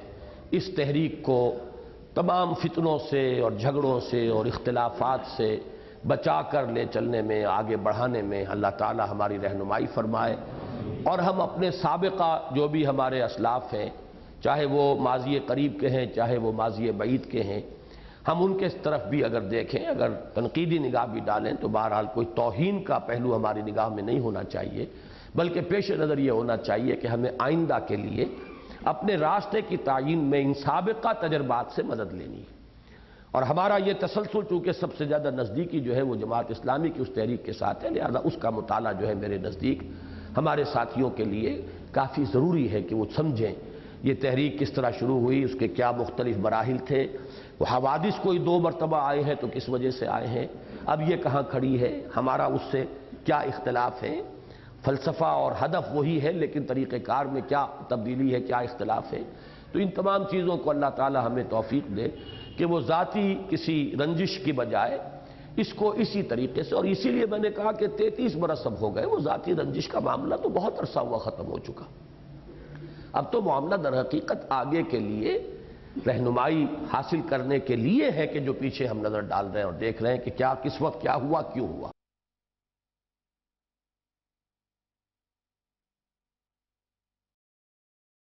اس تحریک کو تمام فتنوں سے اور جھگڑوں سے اور اختلافات سے بچا کر لے چلنے میں، آگے بڑھانے میں اللہ تعالی ہماری رہنمائی فرمائے، اور ہم اپنے سابقہ جو بھی ہمارے اسلاف ہیں، چاہے وہ ماضی قریب کے ہیں چاہے وہ ماضی بعید کے ہیں، ہم ان کے طرف بھی اگر دیکھیں، اگر تنقیدی نگاہ بھی ڈالیں تو بہرحال کوئی توہین کا پہلو ہماری نگاہ میں نہیں ہونا چاہیے، بلکہ پیش نظر یہ ہونا چاہیے کہ ہمیں آئندہ کے لیے اپنے راستے کی تعیین میں ان سابقہ تجربات سے مدد لینی ہے، اور ہمارا یہ تسلسل چونکہ سب سے زیادہ نزدیکی جو ہے وہ جماعت اسلامی کی اس تحریک کے ساتھ ہے، لہذا اس کا مطالعہ جو ہے میرے نزدیک ہمارے ساتھیوں کے لیے کافی ضروری ہے کہ وہ سمجھیں یہ تحریک کس طرح شروع ہوئی، اس کے کیا مختلف مراحل تھے، وہ حوادث کوئی 2 مرتبہ آئے ہیں تو کس وجہ سے آئے ہیں، اب یہ کہاں کھڑی ہے، ہمارا اس سے کیا اختلاف ہے، فلسفہ اور ہدف وہی ہے لیکن طریقہ کار میں کیا تبدیلی ہے، کیا اختلاف ہے۔ تو ان تمام چیزوں کو اللہ تعالی ہمیں توفیق دے کہ وہ ذاتی کسی رنجش کی بجائے اس کو اسی طریقے سے، اور اسی لیے میں نے کہا کہ 33 برس اب ہو گئے، وہ ذاتی رنجش کا معاملہ تو بہت عرصہ ہوا ختم ہو چکا، اب تو معاملہ در حقیقت آگے کے لیے رہنمائی حاصل کرنے کے لیے ہے کہ جو پیچھے ہم نظر ڈال رہے ہیں اور دیکھ رہے ہیں کہ کیا کس وقت کیا ہوا، کیوں ہوا۔